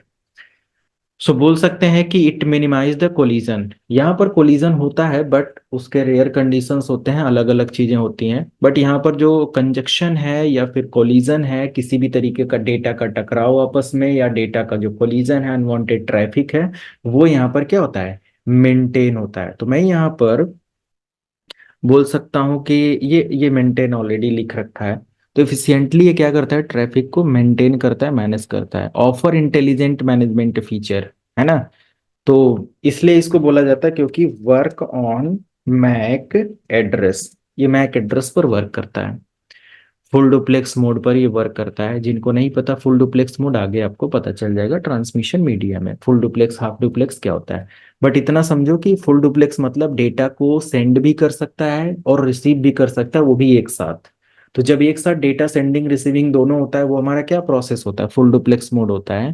सो बोल सकते हैं कि इट मिनिमाइज द कोलिजन। यहाँ पर कोलिजन होता है बट उसके रेयर कंडीशंस होते हैं, अलग अलग चीजें होती हैं। बट यहाँ पर जो कंजक्शन है या फिर कोलिजन है, किसी भी तरीके का डेटा का टकराव आपस में, या डेटा का जो कोलिजन है, अनवांटेड ट्रैफिक है, वो यहाँ पर क्या होता है, मेंटेन होता है। तो मैं यहाँ पर बोल सकता हूँ कि ये मेंटेन ऑलरेडी लिख रखा है। तो एफिशिएंटली ये क्या करता है, ट्रैफिक को मेंटेन करता है, मैनेज करता है, ऑफर इंटेलिजेंट मैनेजमेंट फीचर, है ना। तो इसलिए इसको बोला जाता है क्योंकि वर्क ऑन मैक एड्रेस, ये मैक एड्रेस पर वर्क करता है, फुल डुप्लेक्स मोड पर ये वर्क करता है। जिनको नहीं पता फुल डुप्लेक्स मोड, आगे आपको पता चल जाएगा ट्रांसमिशन मीडिया में फुल डुप्लेक्स हाफ डुप्लेक्स क्या होता है। बट इतना समझो कि फुल डुप्लेक्स मतलब डेटा को सेंड भी कर सकता है और रिसीव भी कर सकता है, वो भी एक साथ। तो जब एक साथ डेटा सेंडिंग रिसीविंग दोनों होता है, वो हमारा क्या प्रोसेस होता है, फुल डुप्लेक्स मोड होता है।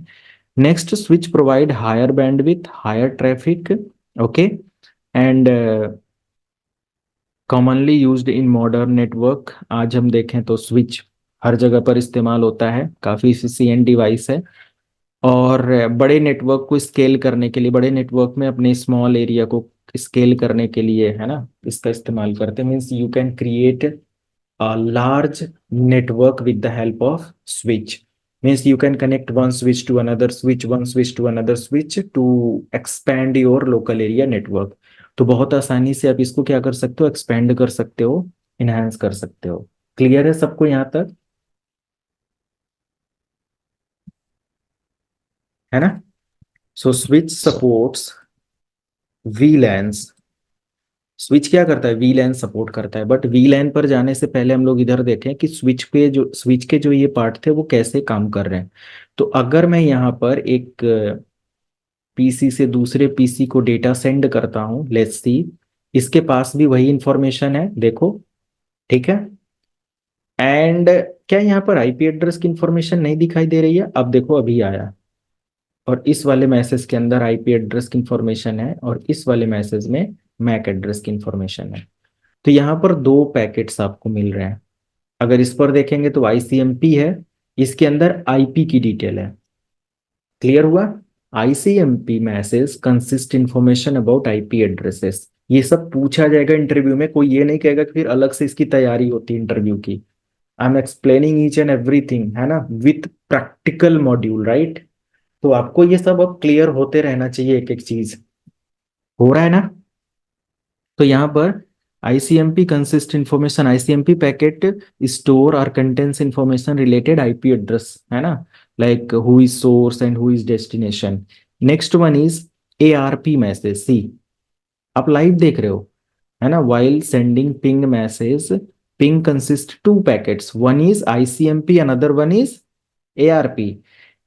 Next, switch provide higher bandwidth, higher traffic, okay, and commonly used in modern network. आज हम देखें तो स्विच हर जगह पर इस्तेमाल होता है, काफ़ी इफिशिएंट डिवाइस है। और बड़े नेटवर्क को स्केल करने के लिए, बड़े नेटवर्क में अपने स्मॉल एरिया को स्केल करने के लिए, है ना, इसका इस्तेमाल करते हैं। Means you can create a large network with the help of switch. Means you can connect one switch to another switch, one switch to another switch to expand your local area network. तो बहुत आसानी से आप इसको क्या कर सकते हो, एक्सपेंड कर सकते हो, इनहेंस कर सकते हो। क्लियर है सबको यहाँ तक, है ना। So switch supports VLANs, switch क्या करता है, वीलैन सपोर्ट करता है, बट वीलैन पर जाने से पहले हम लोग इधर देखें कि स्विच के जो ये पार्ट थे वो कैसे काम कर रहे हैं। तो अगर मैं यहाँ पर एक पीसी से दूसरे पीसी को डेटा सेंड करता हूँ, लेट्स सी, इसके पास भी वही इंफॉर्मेशन है, देखो, ठीक है। एंड क्या यहाँ पर आईपी एड्रेस की इंफॉर्मेशन नहीं दिखाई दे रही है? अब देखो, अभी आया। और इस वाले मैसेज के अंदर आईपी एड्रेस की इंफॉर्मेशन है और इस वाले मैसेज में मैक एड्रेस की इंफॉर्मेशन है। तो यहाँ पर दो पैकेट्स आपको मिल रहे हैं। अगर इस पर देखेंगे तो आईसीएमपी है, इसके अंदर आईपी की डिटेल है। क्लियर हुआ? ICMP message consist information about IP addresses. ये सब पूछा जाएगा इंटरव्यू में, कोई ये नहीं कहेगा कि फिर अलग से इसकी तैयारी होती है इंटरव्यू की। I am explaining each and everything, है ना, विथ प्रैक्टिकल मॉड्यूल, राइट? तो आपको ये सब अब क्लियर होते रहना चाहिए, एक एक चीज हो रहा है ना। तो यहाँ पर ICMP consist information, ICMP packet store और contains information related IP address, है ना, like who is source and who is destination. Next one is ARP message. See, आप लाइव देख रहे हो, है ना, while sending ping message, ping consists two packets, one is ICMP, another one is ARP.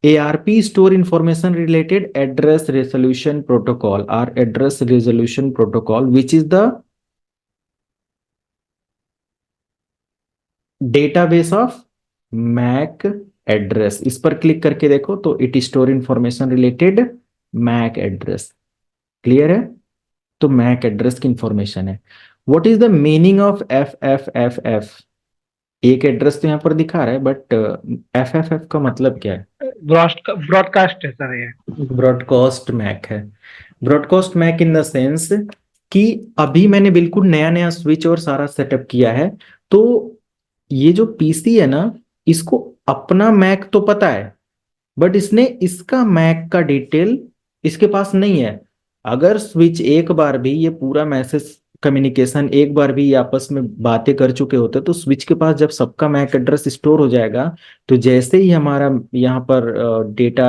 ARP store information related address resolution protocol or address resolution protocol, which is the database of MAC address. इस पर क्लिक करके देखो तो it store information related MAC address. Clear है? तो मैक एड्रेस की इंफॉर्मेशन है। What is the meaning of FFFF? एक एड्रेस तो यहाँ पर दिखा रहा है, बट FFF का मतलब क्या है? ब्रॉडकास्ट है सर ये। ब्रॉडकास्ट मैक है। Broadcast MAC in the sense कि अभी मैंने बिल्कुल नया नया स्विच और सारा सेटअप किया है, तो ये जो पीसी है ना, इसको अपना मैक तो पता है, बट इसने इसका मैक का डिटेल इसके पास नहीं है। अगर स्विच एक बार भी ये पूरा मैसेज कम्युनिकेशन एक बार भी ये आपस में बातें कर चुके होते, तो स्विच के पास जब सबका मैक एड्रेस स्टोर हो जाएगा, तो जैसे ही हमारा यहाँ पर डेटा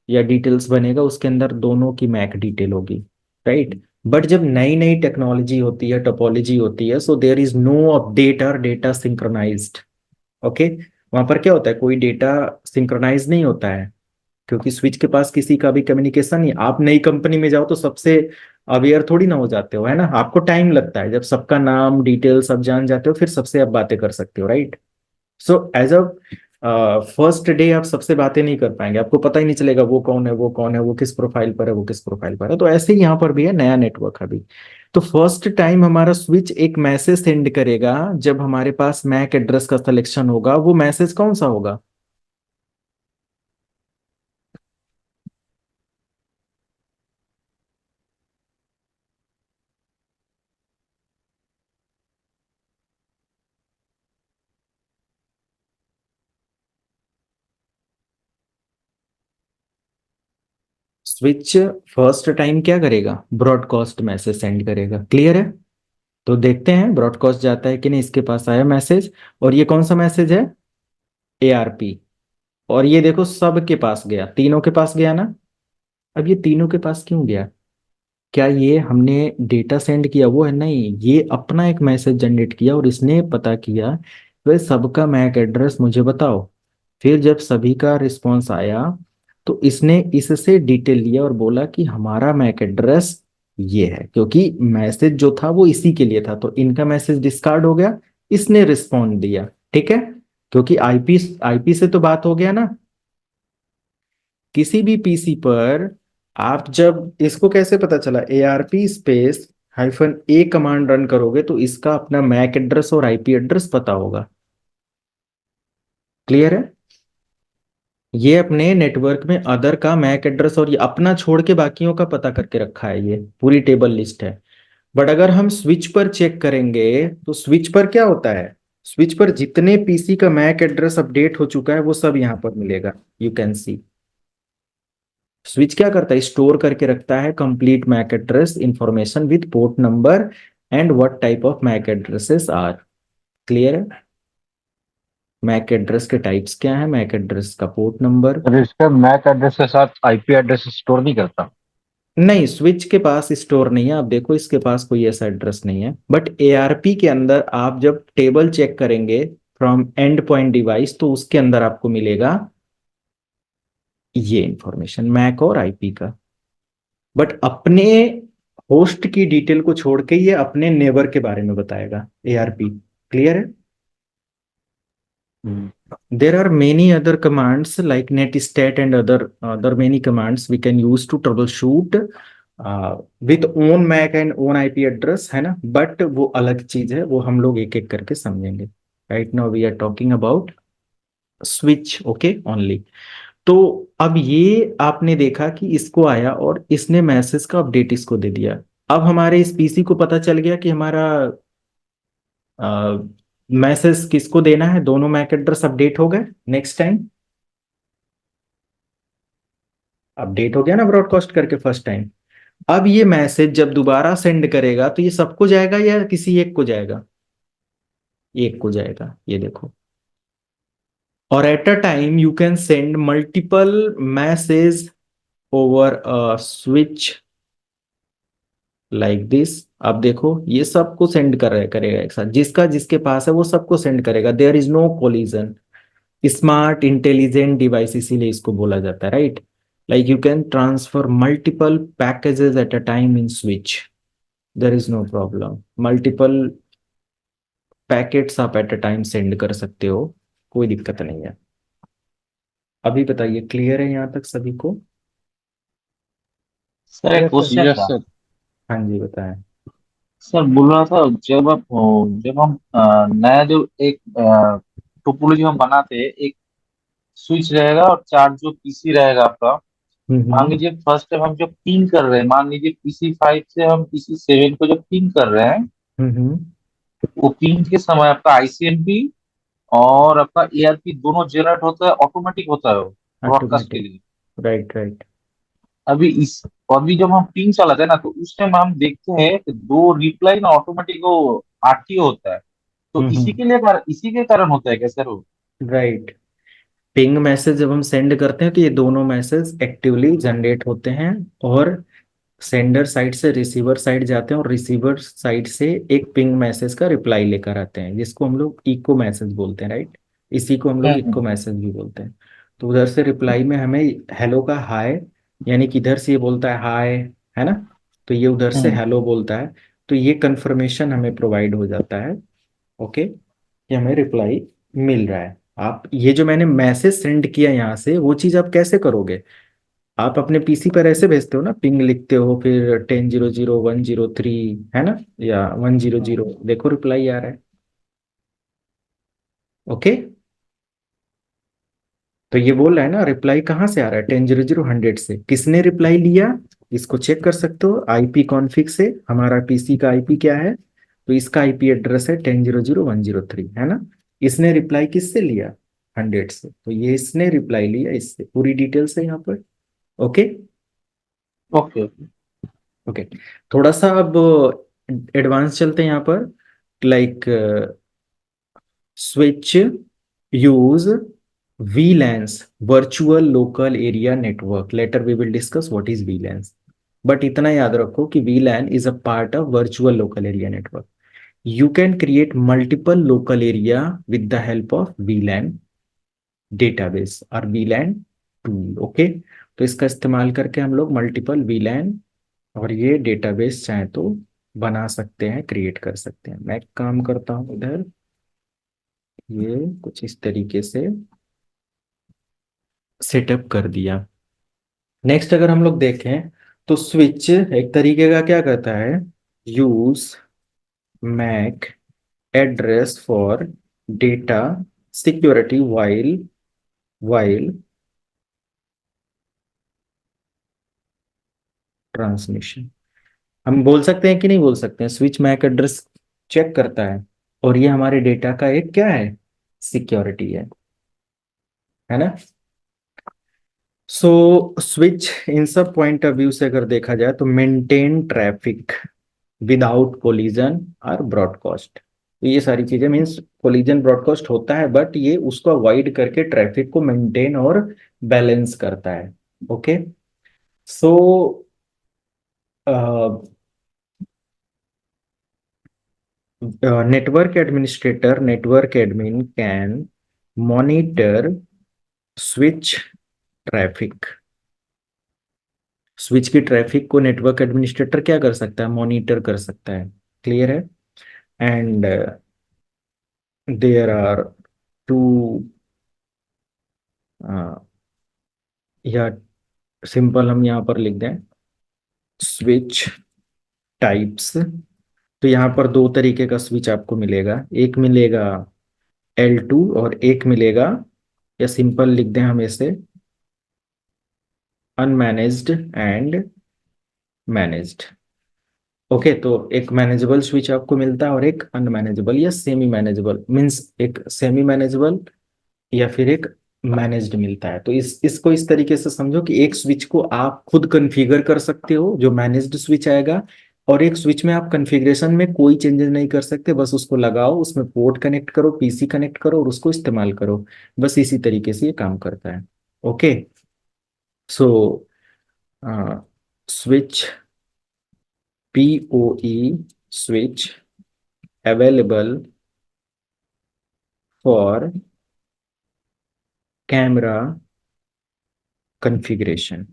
या डिटेल्स बनेगा, उसके अंदर दोनों की मैक डिटेल होगी, राइट? बट जब नई नई टेक्नोलॉजी होती है, टोपोलॉजी होती है, so there is no update और डेटा सिंक्रोनाइज्ड। ओके, वहां पर क्या होता है, कोई डेटा सिंक्रोनाइज नहीं होता है, क्योंकि स्विच के पास किसी का भी कम्युनिकेशन नहीं। आप नई कंपनी में जाओ तो सबसे अवेयर थोड़ी ना हो जाते हो, है ना, आपको टाइम लगता है, जब सबका नाम डिटेल सब जान जाते हो फिर सबसे आप बातें कर सकते हो, right? So as a first day आप सबसे बातें नहीं कर पाएंगे, आपको पता ही नहीं चलेगा वो कौन है, वो कौन है, वो किस प्रोफाइल पर है, वो किस प्रोफाइल पर है। तो ऐसे ही यहाँ पर भी है, नया नेटवर्क अभी। तो फर्स्ट टाइम हमारा स्विच एक मैसेज सेंड करेगा जब हमारे पास मैक एड्रेस का सिलेक्शन होगा। वो मैसेज कौन सा होगा? स्विच फर्स्ट टाइम क्या करेगा? ब्रॉडकास्ट मैसेज सेंड करेगा। क्लियर है? तो देखते हैं ब्रॉडकास्ट जाता है कि नहीं। इसके पास आया मैसेज, और ये कौन सा मैसेज है? ARP। और ये देखो सब के पास गया, तीनों के पास गया ना। अब ये तीनों के पास क्यों गया? क्या ये हमने डेटा सेंड किया वो है? नहीं, ये अपना एक मैसेज जनरेट किया और इसने पता किया वे सबका मैक एड्रेस मुझे बताओ। फिर जब सभी का रिस्पॉन्स आया तो इसने इससे डिटेल लिया और बोला कि हमारा मैक एड्रेस ये है, क्योंकि मैसेज जो था वो इसी के लिए था, तो इनका मैसेज डिस्कार्ड हो गया, इसने रिस्पॉन्ड दिया, ठीक है, क्योंकि आईपी आईपी से तो बात हो गया ना। किसी भी पीसी पर आप जब इसको कैसे पता चला, ARP space -A command run करोगे तो इसका अपना मैक एड्रेस और आईपी एड्रेस पता होगा। क्लियर है? ये अपने नेटवर्क में अदर का मैक एड्रेस और ये अपना छोड़ के बाकियों का पता करके रखा है, ये पूरी टेबल लिस्ट है। बट अगर हम स्विच पर चेक करेंगे तो स्विच पर क्या होता है, स्विच पर जितने पीसी का मैक एड्रेस अपडेट हो चुका है वो सब यहां पर मिलेगा। यू कैन सी स्विच क्या करता है, स्टोर करके रखता है complete MAC address information with port number and what type of MAC addresses are. Clear है? मैक एड्रेस के टाइप्स क्या है, मैक एड्रेस का पोर्ट नंबर। सर इसका मैक एड्रेस के साथ आईपी एड्रेस स्टोर नहीं करता? नहीं, स्विच के पास स्टोर नहीं है। आप देखो इसके पास कोई ऐसा एड्रेस नहीं है, बट एआरपी के अंदर आप जब टेबल चेक करेंगे फ्रॉम एंड पॉइंट डिवाइस, तो उसके अंदर आपको मिलेगा ये इंफॉर्मेशन मैक और आईपी का। बट अपने होस्ट की डिटेल को छोड़ के ये अपने नेबर के बारे में बताएगा एआरपी। क्लियर है? There are many other commands like netstat and other many commands we can use to troubleshoot with own MAC and own IP address, है ना? बट वो अलग चीज है, वो हम लोग एक एक करके समझेंगे। Right now we are talking about switch, okay only. तो अब ये आपने देखा कि इसको आया और इसने मैसेज का अपडेट इसको दे दिया। अब हमारे इस पीसी को पता चल गया कि हमारा मैसेज किसको देना है, दोनों मैक एड्रेस अपडेट हो गए। नेक्स्ट टाइम अपडेट हो गया ना ब्रॉडकास्ट करके फर्स्ट टाइम। अब ये मैसेज जब दोबारा सेंड करेगा तो ये सबको जाएगा या किसी एक को जाएगा? एक को जाएगा, ये देखो। और eight a time you can send multiple message over a switch like this. अब देखो ये सबको सेंड करेगा एक साथ, जिसका जिसके पास है वो सबको सेंड करेगा। There is no collision. Smart intelligent device इसीलिए इसको बोला जाता है, right? Like you can transfer multiple packages at a time in switch, there is no problem. Multiple packets आप एट अ टाइम सेंड कर सकते हो, कोई दिक्कत नहीं है। अभी बताइए, क्लियर है यहाँ तक सभी को? सर एक क्वेश्चन यस था। सर। हाँ जी बताएं। सर बोल रहा था, जब हम नया जो एक टोपोलॉजी हम बनाते हैं, एक स्विच रहेगा और चार जो पीसी रहेगा आपका। मान हम्म लीजिए फर्स्ट टाइम हम जब पिंग कर रहे हैं, मान लीजिए PC 5 से हम PC 7 को जब पिंग कर रहे हैं, हम्म वो पिंग के समय आपका ICMP और आपका ARP दोनों जनरेट होता है, ऑटोमेटिक होता है वो ब्रॉडकास्ट के ऑटोमेटिक, लिए। Right right. अभी इस अभी जब हम पिंग चलाते हैं ना, तो उस टाइम हम देखते हैं कि दो रिप्लाई ना ऑटोमेटिक वो RTO होता है। तो इसी के कारण होता है क्या सर वो? राइट। पिंग मैसेज जब हम सेंड करते हैं तो ये दोनों मैसेज एक्टिवली जनरेट होते हैं और सेंडर साइड से रिसीवर साइड जाते हैं और रिसीवर साइड से एक पिंग मैसेज का रिप्लाई लेकर आते हैं, जिसको हम लोग इको मैसेज बोलते हैं, राइट? इसी को हम लोग इको हम्म। मैसेज भी बोलते हैं। तो उधर से रिप्लाई में हमें हेलो का हाय, यानी कि इधर से ये बोलता है हाय, है ना? तो ये उधर से हम्म। हेलो बोलता है। तो ये कंफर्मेशन हमें प्रोवाइड हो जाता है, ओके, कि हमें रिप्लाई मिल रहा है। आप ये जो मैंने मैसेज सेंड किया यहाँ से, वो चीज आप कैसे करोगे? आप अपने पीसी पर ऐसे भेजते हो ना, पिंग लिखते हो फिर 10.0.0.103, है ना, या 100, देखो रिप्लाई आ रहा है, ओके। तो ये बोल रहा है ना, रिप्लाई कहाँ से आ रहा है? 10.0.0.100 से। किसने रिप्लाई लिया? इसको चेक कर सकते हो आईपी कॉन्फ़िग से। हमारा पीसी का आईपी क्या है? तो इसका आईपी एड्रेस है 10.0.0.103, है ना? इसने रिप्लाई किससे लिया? 100 से। तो ये इसने रिप्लाई लिया इससे। पूरी डिटेल्स है यहाँ पर, ओके। ओके। ओके, थोड़ा सा अब एडवांस चलते हैं यहाँ पर। Like switch use VLANs, virtual local area network. Later we will discuss what is VLANs, but इतना याद रखो कि VLAN is a part of virtual local area network. You can create multiple local area with the help of VLAN database और VLAN tool, ओके। तो इसका इस्तेमाल करके हम लोग मल्टीपल VLAN और ये डेटाबेस चाहे तो बना सकते हैं, क्रिएट कर सकते हैं। मैं एक काम करता हूँ इधर, ये कुछ इस तरीके से सेटअप कर दिया। नेक्स्ट अगर हम लोग देखें तो स्विच एक तरीके का क्या करता है, use MAC address for data security while transmission. हम बोल सकते हैं कि नहीं बोल सकते हैं, स्विच मैक एड्रेस चेक करता है और ये हमारे डेटा का एक क्या है, सिक्योरिटी है ना? सो स्विच इन सब पॉइंट ऑफ व्यू से अगर देखा जाए तो मेंटेन ट्रैफिक विदाउट कोलिजन और ब्रॉडकास्ट। तो ये सारी चीजें मीन्स कोलिजन ब्रॉडकास्ट होता है बट ये उसको अवॉइड करके ट्रैफिक को मेंटेन और बैलेंस करता है, okay. So network admin can monitor switch traffic. Switch की ट्रैफिक को नेटवर्क एडमिनिस्ट्रेटर क्या कर सकता है? मॉनिटर कर सकता है। क्लियर है? एंड देयर आर टू, या सिंपल हम यहाँ पर लिख दें स्विच टाइप्स। तो यहाँ पर दो तरीके का स्विच आपको मिलेगा, एक मिलेगा L2 और एक मिलेगा, या सिंपल लिख दें हम इसे अनमैनेज्ड एंड मैनेज्ड। ओके, तो एक मैनेजेबल स्विच आपको मिलता है और एक अनमैनेजेबल या सेमी मैनेजेबल, मीन्स एक सेमी मैनेजेबल या फिर एक मैनेज्ड मिलता है। तो इसको इस तरीके से समझो कि एक स्विच को आप खुद कॉन्फ़िगर कर सकते हो जो मैनेज्ड स्विच आएगा, और एक स्विच में आप कॉन्फ़िगरेशन में कोई चेंजेस नहीं कर सकते, बस उसको लगाओ, उसमें पोर्ट कनेक्ट करो, पीसी कनेक्ट करो और उसको इस्तेमाल करो। बस इसी तरीके से ये काम करता है। Okay, so switch PoE switch available for camera configuration.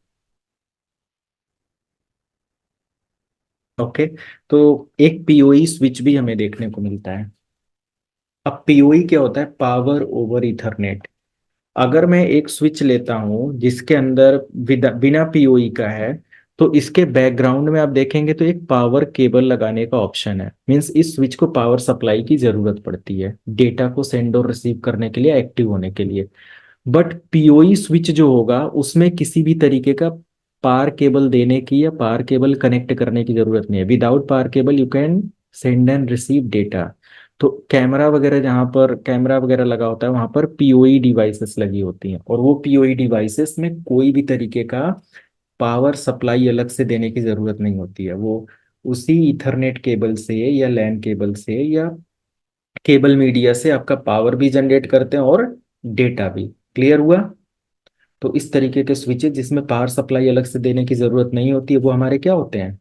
Okay, तो एक पीओई स्विच भी हमें देखने को मिलता है। अब पीओई क्या होता है? Power over Ethernet. अगर मैं एक स्विच लेता हूं जिसके अंदर बिना पीओई का है, तो इसके बैकग्राउंड में आप देखेंगे तो एक पावर केबल लगाने का ऑप्शन है। मींस इस स्विच को पावर सप्लाई की जरूरत पड़ती है डेटा को सेंड और रिसीव करने के लिए, एक्टिव होने के लिए। बट पीओई स्विच जो होगा उसमें किसी भी तरीके का पावर केबल देने की या पावर केबल कनेक्ट करने की जरूरत नहीं है। Without power cable you can send and receive data. तो कैमरा वगैरह, जहाँ पर कैमरा वगैरह लगा होता है वहां पर पीओई डिवाइसेस लगी होती हैं, और वो पीओई डिवाइसेस में कोई भी तरीके का पावर सप्लाई अलग से देने की जरूरत नहीं होती है। वो उसी इथरनेट केबल से या लैन केबल से या केबल मीडिया से आपका पावर भी जनरेट करते हैं और डेटा भी। क्लियर हुआ? तो इस तरीके के स्विचेस जिसमें पावर सप्लाई अलग से देने की जरूरत नहीं होती है वो हमारे क्या होते हैं?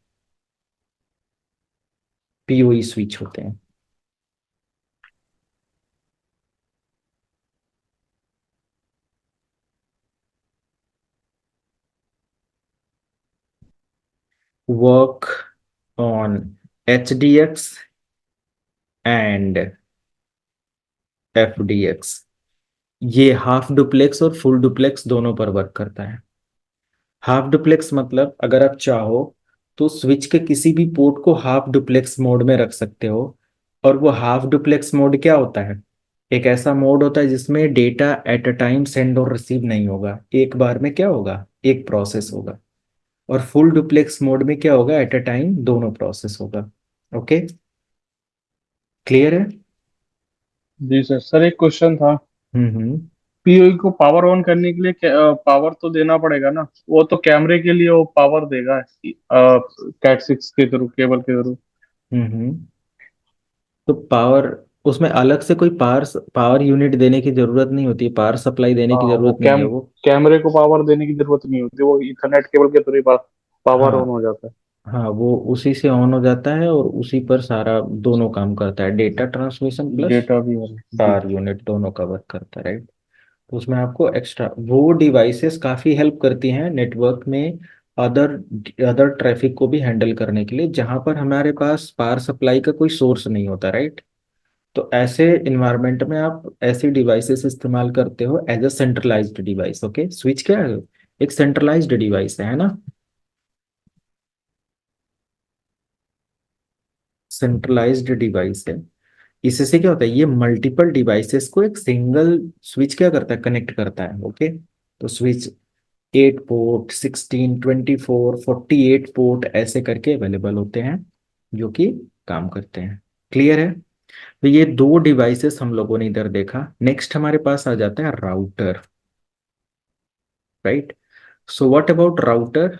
पीओई स्विच होते हैं। Work on HDX and FDX। ये हाफ डुप्लेक्स और फुल डुप्लेक्स दोनों पर वर्क करता है। हाफ डुप्लेक्स मतलब अगर आप चाहो तो स्विच के किसी भी पोर्ट को हाफ डुप्लेक्स मोड में रख सकते हो। और वो हाफ डुप्लेक्स मोड क्या होता है? एक ऐसा मोड होता है जिसमें data eight a time send और रिसीव नहीं होगा, एक बार में क्या होगा? एक प्रोसेस होगा। और फुल डुप्लेक्स मोड में क्या होगा? एट अ टाइम दोनों प्रोसेस होगा। ओके, क्लियर है? जी सर। सर एक क्वेश्चन था, हम्म। पीओई को पावर ऑन करने के लिए पावर तो देना पड़ेगा ना? वो तो कैमरे के लिए वो पावर देगा कैट 6 के थ्रू, केबल के थ्रू। हम्म। तो पावर, उसमें अलग से कोई पावर पावर यूनिट देने की जरूरत नहीं होती, पावर सप्लाई देने की हाँ, वो जरूरत नहीं है वो। कैमरे को पावर देने की जरूरत नहीं होती, वो इथरनेट केबल के थ्रू ही पावर ऑन हाँ हो जाता है। हाँ, वो उसी से ऑन हो जाता है और उसी पर सारा दोनों काम करता है, डेटा ट्रांसमिशन प्लस डेटा भी है जी। पावर यूनिट दोनों का वर्क करता है, राइट? तो उसमें आपको एक्स्ट्रा वो डिवाइसेस काफी हेल्प करती हैं नेटवर्क में अदर अदर ट्रैफिक को भी हैंडल करने के लिए, जहां पर हमारे पास पावर सप्लाई का कोई सोर्स नहीं होता, राइट? तो ऐसे इन्वायरमेंट में आप ऐसी डिवाइसेस इस्तेमाल करते हो as a centralized device. Okay, switch क्या है? एक सेंट्रलाइज्ड डिवाइस है ना? सेंट्रलाइज्ड डिवाइस है। इससे क्या होता है? ये मल्टीपल डिवाइसेस को एक सिंगल स्विच क्या करता है? कनेक्ट करता है। ओके, तो स्विच 8 पोर्ट, 16, 24, 48 पोर्ट ऐसे करके अवेलेबल होते हैं जो कि काम करते हैं। क्लियर है? तो ये दो डिवाइसेस हम लोगों ने इधर देखा। नेक्स्ट हमारे पास आ जाता है router, right? So what about router?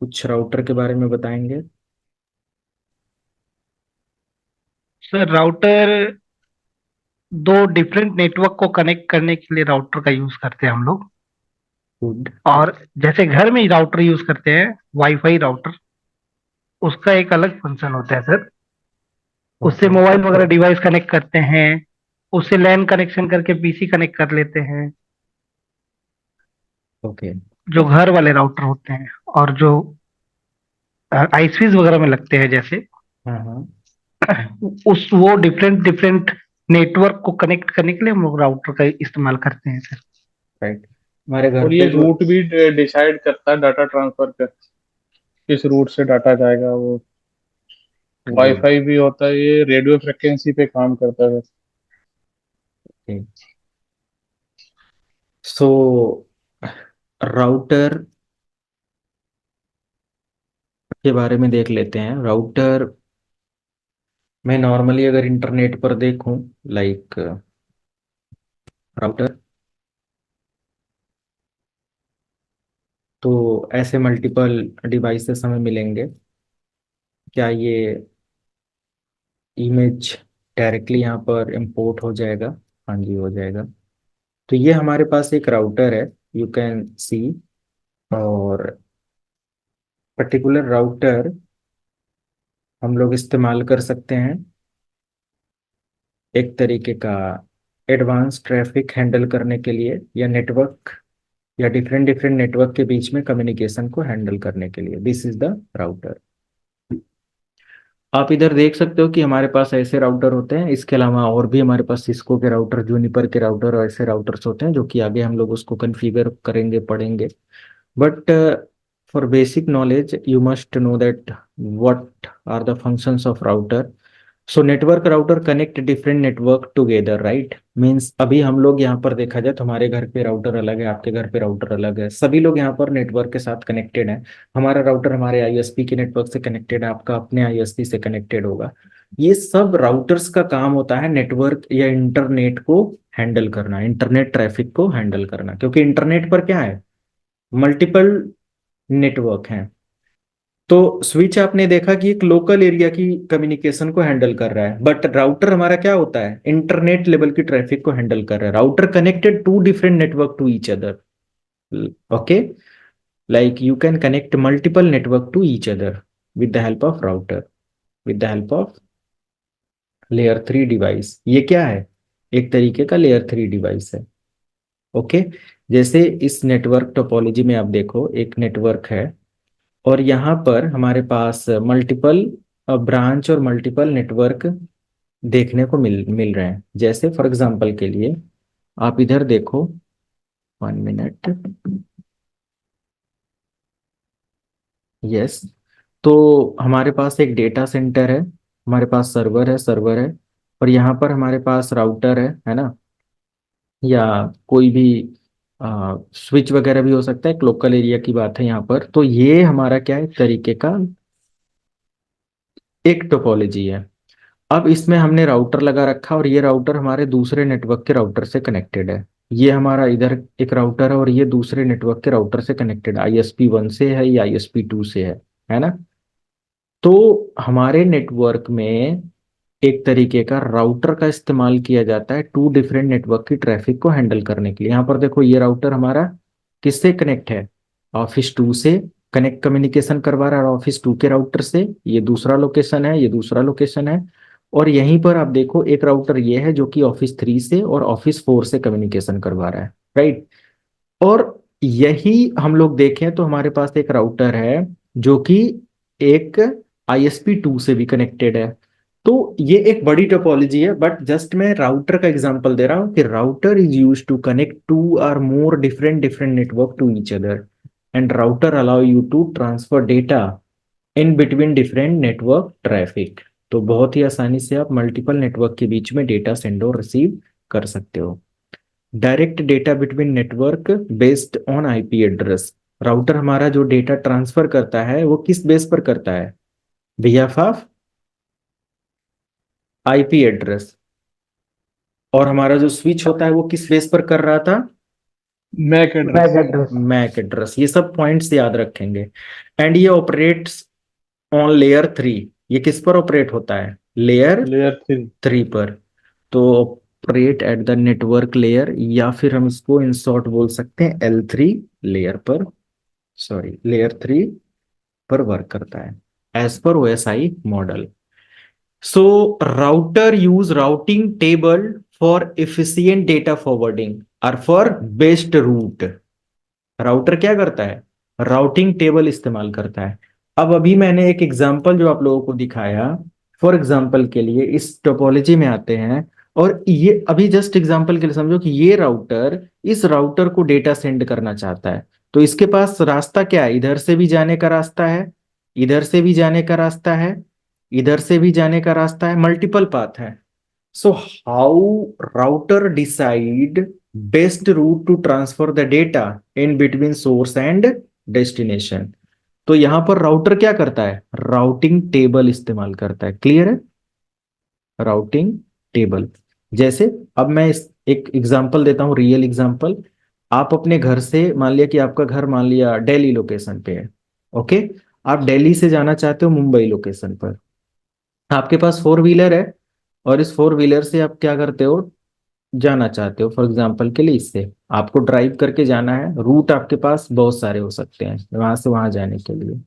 कुछ राउटर के बारे में बताएंगे? सर राउटर दो डिफरेंट नेटवर्क को कनेक्ट करने के लिए राउटर का यूज करते हैं हम लोग। गुड। और जैसे घर में राउटर यूज करते हैं, वाईफाई राउटर, उसका एक अलग फंक्शन होता है सर। उससे मोबाइल वगैरह डिवाइस कनेक्ट करते हैं, उससे लैन कनेक्शन करके पीसी कनेक्ट कर लेते हैं, ओके। जो घर वाले राउटर होते हैं। और जो आईस्पीज वगैरह में लगते हैं जैसे, हाँ हाँ। उस वो डिफरेंट डिफरेंट नेटवर्क को कनेक्ट करने के लिए हम लोग राउटर का इस्तेमाल करते हैं सर। राइट। हमारे घर और ये पे जो रूट भी डिसाइड करता है डाटा ट्रांसफर का, किस रूट से डाटा जाएगा वो। गुड। वाईफाई भी होता है, ये रेडियो फ्रिक्वेंसी पे काम करता है। सो राउटर के बारे में देख लेते हैं। राउटर मैं नॉर्मली अगर इंटरनेट पर देखूं, लाइक राउटर, तो ऐसे मल्टीपल डिवाइसेस हमें मिलेंगे। क्या ये इमेज डायरेक्टली यहाँ पर इंपोर्ट हो जाएगा? हाँ जी, हो जाएगा। तो ये हमारे पास एक राउटर है, यू कैन सी। और पर्टिकुलर राउटर हम लोग इस्तेमाल कर सकते हैं एक तरीके का एडवांस ट्रैफिक हैंडल करने के लिए, या नेटवर्क, या डिफरेंट डिफरेंट नेटवर्क के बीच में कम्युनिकेशन को हैंडल करने के लिए। This is the router. आप इधर देख सकते हो कि हमारे पास ऐसे राउटर होते हैं। इसके अलावा और भी हमारे पास सिस्को के राउटर, जूनिपर के राउटर और ऐसे राउटर्स होते हैं जो कि आगे हम लोग उसको कॉन्फ़िगर करेंगे, पढ़ेंगे। But for basic knowledge you must know that what are the functions of router. So network router connect different network together, right. Means अभी हम लोग यहाँ पर देखा जाए तो हमारे घर पे राउटर अलग है, आपके घर पे राउटर अलग है, सभी लोग यहाँ पर नेटवर्क के साथ कनेक्टेड हैं। हमारा राउटर हमारे आईएसपी के नेटवर्क से कनेक्टेड है, आपका अपने आईएसपी से कनेक्टेड होगा। ये सब राउटर्स का काम होता है नेटवर्क या इंटरनेट को हैंडल करना, इंटरनेट ट्रैफिक को हैंडल करना। क्योंकि इंटरनेट पर क्या है, मल्टीपल नेटवर्क हैं। तो स्विच आपने देखा कि एक लोकल एरिया की कम्युनिकेशन को हैंडल कर रहा है, बट राउटर हमारा क्या होता है, इंटरनेट लेवल की ट्रैफिक को हैंडल कर रहा है। Router connected to different network to each other. Okay, like you can connect multiple network to each other with the help of router, with the help of layer 3 device. ये क्या है, एक तरीके का लेयर 3 डिवाइस है। ओके, जैसे इस नेटवर्क टोपोलॉजी में आप देखो, एक नेटवर्क है और यहाँ पर हमारे पास मल्टीपल ब्रांच और मल्टीपल नेटवर्क देखने को मिल रहे हैं। जैसे फॉर एग्जांपल के लिए आप इधर देखो, 1 मिनट। यस, तो हमारे पास एक डेटा सेंटर है, हमारे पास सर्वर है और यहाँ पर हमारे पास राउटर है ना, या कोई भी स्विच वगैरह भी हो सकता है। एक लोकल एरिया की बात है यहाँ पर। तो ये हमारा क्या है, एक तरीके का एक टोपोलॉजी है। अब इसमें हमने राउटर लगा रखा और ये राउटर हमारे दूसरे नेटवर्क के राउटर से कनेक्टेड है। ये हमारा इधर एक राउटर है और ये दूसरे नेटवर्क के राउटर से कनेक्टेड, ISP1 से है या ISP2 से है ना। तो हमारे नेटवर्क में एक तरीके का राउटर का इस्तेमाल किया जाता है टू डिफरेंट नेटवर्क की ट्रैफिक को हैंडल करने के लिए। यहाँ पर देखो, ये राउटर हमारा किससे कनेक्ट है, ऑफिस 2 से कनेक्ट, कम्युनिकेशन करवा रहा है ऑफिस 2 के राउटर से। ये दूसरा लोकेशन है, ये दूसरा लोकेशन है। और यहीं पर आप देखो एक राउटर ये है जो कि ऑफिस 3 से और ऑफिस 4 से कम्युनिकेशन करवा रहा है, राइट। और यही हम लोग देखें तो हमारे पास एक राउटर है जो कि एक ISP2 से भी कनेक्टेड है। तो ये एक बड़ी टोपोलॉजी है, बट जस्ट मैं राउटर का एग्जांपल दे रहा हूं कि router is used to connect 2 or more different different network to each other, and router allow you to transfer data in between different network traffic. तो बहुत ही आसानी से आप मल्टीपल नेटवर्क के बीच में डेटा सेंड और रिसीव कर सकते हो। Direct data between network based on IP address. Router हमारा जो डेटा ट्रांसफर करता है वो किस बेस पर करता है, बिहाफ ऑफ IP एड्रेस। और हमारा जो स्विच होता है वो किस बेस पर कर रहा था, मैक एड्रेस। Mac address. ये सब पॉइंट्स याद रखेंगे। एंड ये ऑपरेट्स ऑन लेयर 3। ये किस पर ऑपरेट होता है, लेयर लेयर 3। 3 पर। तो operate at the network layer, या फिर हम इसको इन शॉर्ट बोल सकते हैं L3 लेयर पर, सॉरी लेयर 3 पर वर्क करता है as per OSI model. So router use routing table for efficient data forwarding और फॉर बेस्ट रूट. राउटर क्या करता है? राउटिंग टेबल इस्तेमाल करता है. अब अभी मैंने एक एग्जांपल जो आप लोगों को दिखाया, फॉर एग्जांपल के लिए इस टोपोलॉजी में आते हैं, और ये अभी जस्ट एग्जांपल के लिए समझो कि ये राउटर इस राउटर को डेटा सेंड करना चाहता है. तो इसके पास रास्ता क्या है? इधर से भी जाने का रास्ता है, इधर से भी जाने का रास्ता है, इधर से भी जाने का रास्ता है, मल्टीपल पाथ है. So how router decide best route to transfer the data in between source and destination? तो यहां पर राउटर क्या करता है? राउटिंग टेबल इस्तेमाल करता है. क्लियर है? Routing table. जैसे अब मैं एक एग्जांपल देता हूं, रियल एग्जांपल. आप अपने घर से, मान लिया कि आपका घर मान लिया दिल्ली लोकेशन पे है. ओके, आप दिल्ली से जाना चाहते हो मुंबई लोकेशन पर. आपके पास 4 व्हीलर है, और इस 4 व्हीलर से आप क्या करते हो? जाना चाहते हो फॉर एग्जाम्पल के लिए, इससे आपको ड्राइव करके जाना है. रूट आपके पास बहुत सारे हो सकते हैं वहां से वहां जाने के लिए,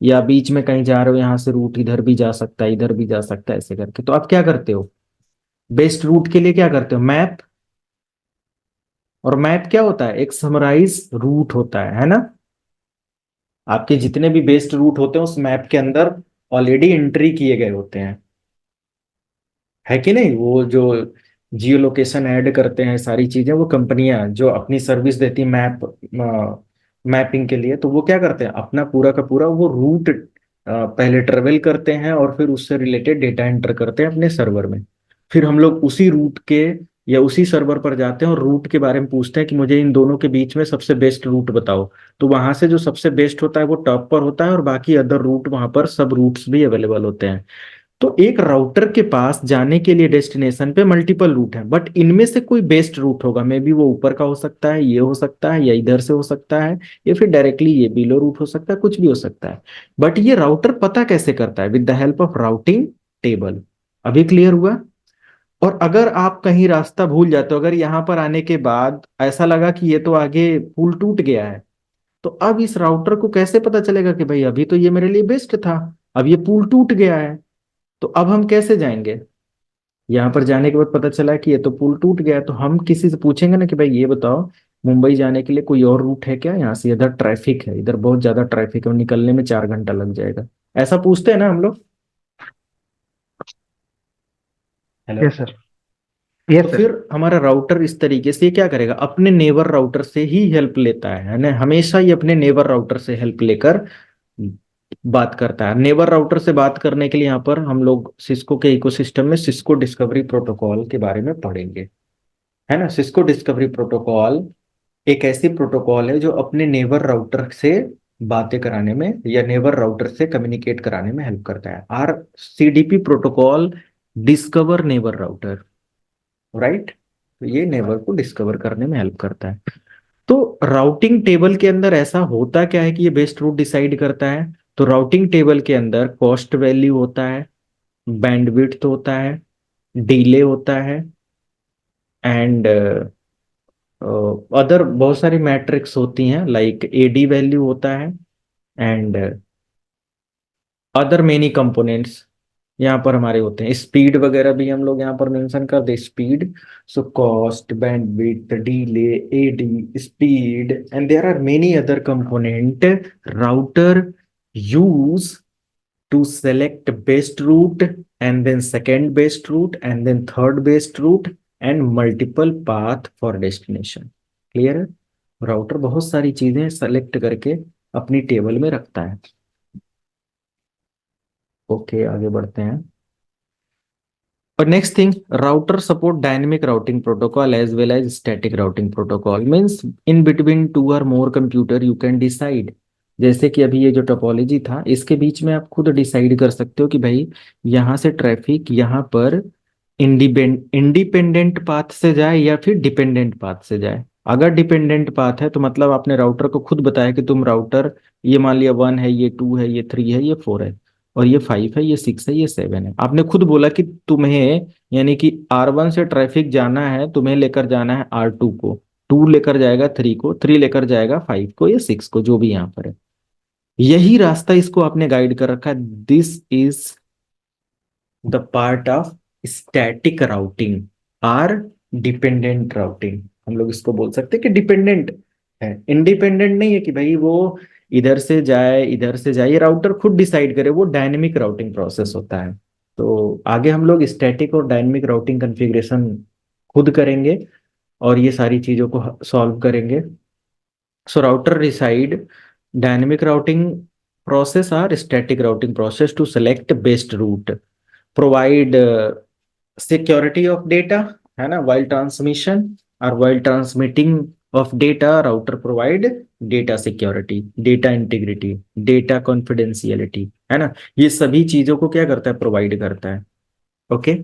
या बीच में कहीं जा रहे हो, यहाँ से रूट इधर भी जा सकता है, इधर भी जा सकता है, ऐसे करके. तो आप क्या करते हो? बेस्ट रूट के लिए क्या करते हो? मैप. और मैप क्या होता है? एक समराइज रूट होता है ना. आपके जितने भी बेस्ट रूट होते हैं उस मैप के अंदर ऑलरेडी एंट्री किए गए होते हैं, है कि नहीं? वो जो जियो लोकेशन ऐड करते हैं सारी चीजें, वो कंपनियां जो अपनी सर्विस देती मैपिंग के लिए, तो वो क्या करते हैं? अपना पूरा का पूरा वो रूट पहले ट्रेवल करते हैं, और फिर उससे रिलेटेड डेटा एंटर करते हैं अपने सर्वर में. फिर हम लोग उसी रूट के या उसी सर्वर पर जाते हैं और रूट के बारे में पूछते हैं कि मुझे इन दोनों के बीच में सबसे बेस्ट रूट बताओ. तो वहां से जो सबसे बेस्ट होता है वो टॉप पर होता है, और बाकी अदर रूट वहां पर सब रूट्स भी अवेलेबल होते हैं. तो एक राउटर के पास जाने के लिए डेस्टिनेशन पे मल्टीपल रूट है, बट इनमें से कोई बेस्ट रूट होगा. मे बी वो ऊपर का हो सकता है, ये हो सकता है, या इधर से हो सकता है, या फिर डायरेक्टली ये बिलो रूट हो सकता है, कुछ भी हो सकता है. बट ये राउटर पता कैसे करता है? With the help of routing table. अभी क्लियर हुआ? और अगर आप कहीं रास्ता भूल जाते हो, अगर यहाँ पर आने के बाद ऐसा लगा कि ये तो आगे पुल टूट गया है, तो अब इस राउटर को कैसे पता चलेगा कि भाई अभी तो ये मेरे लिए बेस्ट था, अब ये पुल टूट गया है, तो अब हम कैसे जाएंगे? यहाँ पर जाने के बाद पता चला कि ये तो पुल टूट गया है, तो हम किसी से पूछेंगे ना कि भाई ये बताओ मुंबई जाने के लिए कोई और रूट है क्या? यहाँ से इधर ट्रैफिक है, इधर बहुत ज्यादा ट्रैफिक है, निकलने में 4 घंटा लग जाएगा. ऐसा पूछते हैं ना हम लोग. हेलो. Yes sir. यस तो सर. फिर हमारा राउटर इस तरीके से ये क्या करेगा? अपने नेबर राउटर से ही हेल्प लेता है ना. हमेशा ये अपने नेबर राउटर से हेल्प लेकर बात करता है. नेबर राउटर से बात करने के लिए यहाँ पर हम लोग सिस्को के इकोसिस्टम में सिस्को डिस्कवरी प्रोटोकॉल के बारे में पढ़ेंगे, है ना. सिस्को डिस्कवरी प्रोटोकॉल एक ऐसी प्रोटोकॉल है जो अपने नेबर राउटर से बातें कराने में या नेबर राउटर से कम्युनिकेट कराने में हेल्प करता है. RCDP protocol discover neighbour router, right. तो ये नेबर को डिस्कवर करने में हेल्प करता है. तो राउटिंग टेबल के अंदर ऐसा होता क्या है कि ये बेस्ट रूट डिसाइड करता है? तो राउटिंग टेबल के अंदर कॉस्ट वैल्यू होता है, बैंडविड्थ होता है, डिले होता है, एंड अदर बहुत सारी मैट्रिक्स होती हैं, लाइक AD वैल्यू होता है, एंड अदर मेनी कंपोनेंट्स यहाँ पर हमारे होते हैं. स्पीड वगैरह भी हम लोग यहाँ पर मेंशन कर दे. Speed, so cost, bandwidth, delay, AD, speed, and there are many other component router use to select best route, and then second best route, and then third best route, and multiple path for destination. Clear है? राउटर बहुत सारी चीजें सेलेक्ट करके अपनी टेबल में रखता है. ओके, आगे बढ़ते हैं. और next thing, router support dynamic routing protocol as well as static routing protocol. Means in between 2 or more computer you can decide. जैसे कि अभी ये जो टोपोलॉजी था, इसके बीच में आप खुद डिसाइड कर सकते हो कि भाई यहाँ से ट्रैफिक यहाँ पर इंडिपेंडेंट पाथ से जाए या फिर डिपेंडेंट पाथ से जाए. अगर डिपेंडेंट पाथ है तो मतलब आपने राउटर को खुद बताया कि तुम राउटर ये मान लिया 1 है, ये 2 है, ये 3 है, ये 4 है, और ये 5 है, ये 6 है, ये 7 है। आपने खुद बोला कि तुम्हें यानी कि R1 से ट्रैफिक जाना है, तुम्हें लेकर जाना है R2 को, 2 लेकर जाएगा 3 को, 3 लेकर जाएगा 5 को या 6 को, जो भी यहाँ पर है। यही रास्ता इसको आपने गाइड कर रखा है। This is the part of static routing or dependent routing. हम लोग इसको बोल सकते हैं कि डिपेंडेंट है, इंडिपेंडेंट नहीं है कि भाई वो इधर से जाए इधर से जाए, ये राउटर खुद डिसाइड करे, वो डायनेमिक राउटिंग प्रोसेस होता है। तो आगे हम लोग स्टैटिक और डायनेमिक राउटिंग कॉन्फ़िगरेशन खुद करेंगे और ये सारी चीजों को सॉल्व करेंगे। So router decide dynamic routing process or static routing process to select best route, provide security of data, है ना, while transmission or while transmitting of data router provide data security, data integrity, data confidentiality, है ना। ये सभी चीजों को क्या करता है, प्रोवाइड करता है। ओके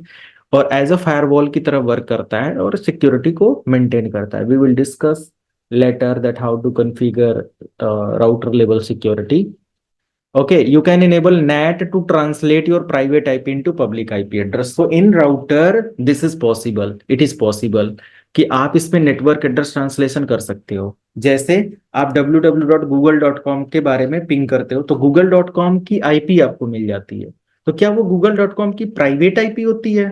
और एज अ फायरवॉल की तरह वर्क करता है और सिक्योरिटी को मेंटेन करता है। We will discuss later that how to configure router level security. Okay, you can enable NAT to translate your private IP into public IP address. So in router, this is possible. It is possible कि आप इसमें नेटवर्क एड्रेस ट्रांसलेशन कर सकते हो। जैसे आप www.google.com के बारे में पिंग करते हो तो google.com की आईपी आपको मिल जाती है। तो क्या वो google.com की प्राइवेट आईपी होती है?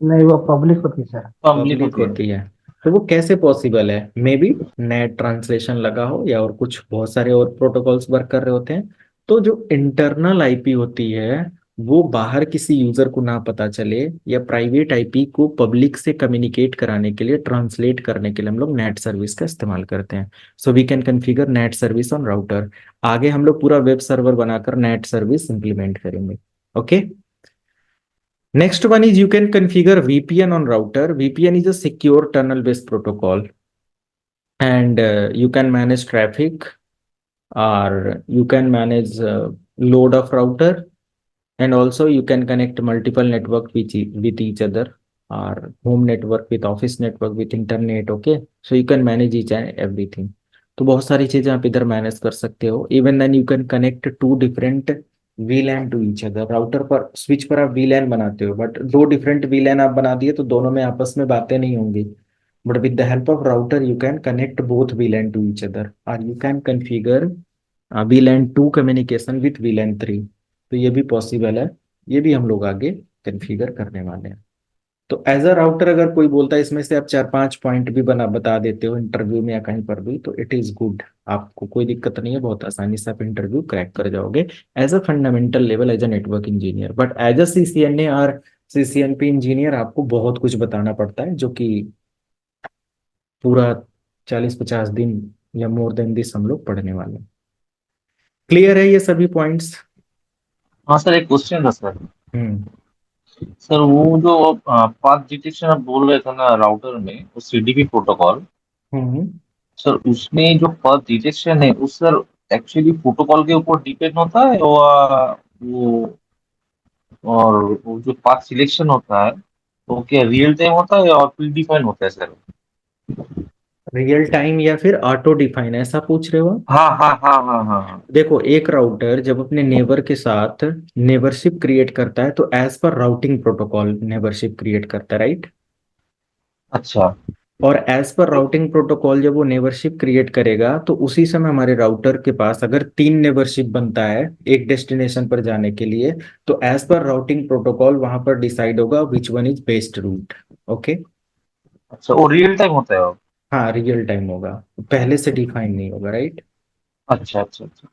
नहीं, वो पब्लिक होती है सर। पब्लिक पब्लिक होती है। होती है। तो वो कैसे पॉसिबल है? मे बी नेट ट्रांसलेशन लगा हो या और कुछ बहुत सारे और प्रोटोकॉल्स वर्क कर रहे होते हैं। तो जो इंटरनल आईपी होती है वो बाहर किसी यूजर को ना पता चले, या प्राइवेट आईपी को पब्लिक से कम्युनिकेट कराने के लिए, ट्रांसलेट करने के लिए हम लोग नेट सर्विस का इस्तेमाल करते हैं। So we can configure NAT service on router. आगे हम लोग पूरा वेब सर्वर बनाकर नेट सर्विस इंप्लीमेंट करेंगे। Okay Next one is you can configure VPN on router. VPN is a secure tunnel based protocol, and you can manage traffic, or you can manage load of router, and also you can connect multiple network with each other, or home network with office network with internet. Okay, so you can manage each and everything. तो बहुत सारी चीजें आप इधर मैनेज कर सकते हो। Even then you can connect to different VLAN to each other. Router पर स्विच पर आप VLAN बनाते हो, बट दो डिफरेंट VLAN आप बना दिए तो दोनों में आपस में बातें नहीं होंगी। But with the help of router you can connect both VLAN to each other, और you can configure VLAN 2 communication with VLAN 3। तो ये भी पॉसिबल है, ये भी हम लोग आगे कन्फिगर करने वाले हैं। तो एज अ राउटर अगर कोई बोलता है इसमें से आप 4-5 पॉइंट भी बता देते हो इंटरव्यू में या कहीं पर भी, तो इट इज गुड। आपको कोई दिक्कत नहीं है, बहुत आसानी से आप इंटरव्यू क्रैक कर जाओगे as a fundamental level, as a network engineer. But as a CCNA और CCNP इंजीनियर आपको बहुत कुछ बताना पड़ता है, जो कि पूरा 40-50 दिन या मोर देन दिस हम लोग पढ़ने वाले हैं। क्लियर है ये सभी पॉइंट्स? हाँ सर, एक क्वेश्चन था सर। हम्म सर वो जो पाथ डिटेक्शन आप बोल रहे थे ना राउटर में, वो CDP प्रोटोकॉल, हम्म सर उसमें जो पाथ डिटेक्शन है उस सर एक्चुअली प्रोटोकॉल के ऊपर डिपेंड होता है, वो और वो जो पाथ सिलेक्शन होता है वो क्या रियल टाइम होता है और प्री डिफाइन होता है सर? रियल टाइम या फिर ऑटो डिफाइन, ऐसा पूछ रहे हो आप? हाँ हाँ हाँ हाँ हाँ हाँ। देखो, एक राउटर जब अपने नेबर के साथ नेबरशिप क्रिएट करता है तो as per routing protocol neighbourship create करता है, राइट। अच्छा। और एज पर राउटिंग प्रोटोकॉल जब वो नेबरशिप क्रिएट करेगा तो उसी समय हमारे राउटर के पास अगर 3 नेबरशिप बनता है एक डेस्टिनेशन पर जाने के लिए, तो एज पर राउटिंग प्रोटोकॉल वहां पर डिसाइड होगा which one is best route. Okay, अच्छा, वो रियल टाइम होता है वो? हाँ रियल टाइम होगा, पहले से डिफाइन नहीं होगा, राइट। अच्छा अच्छा अच्छा।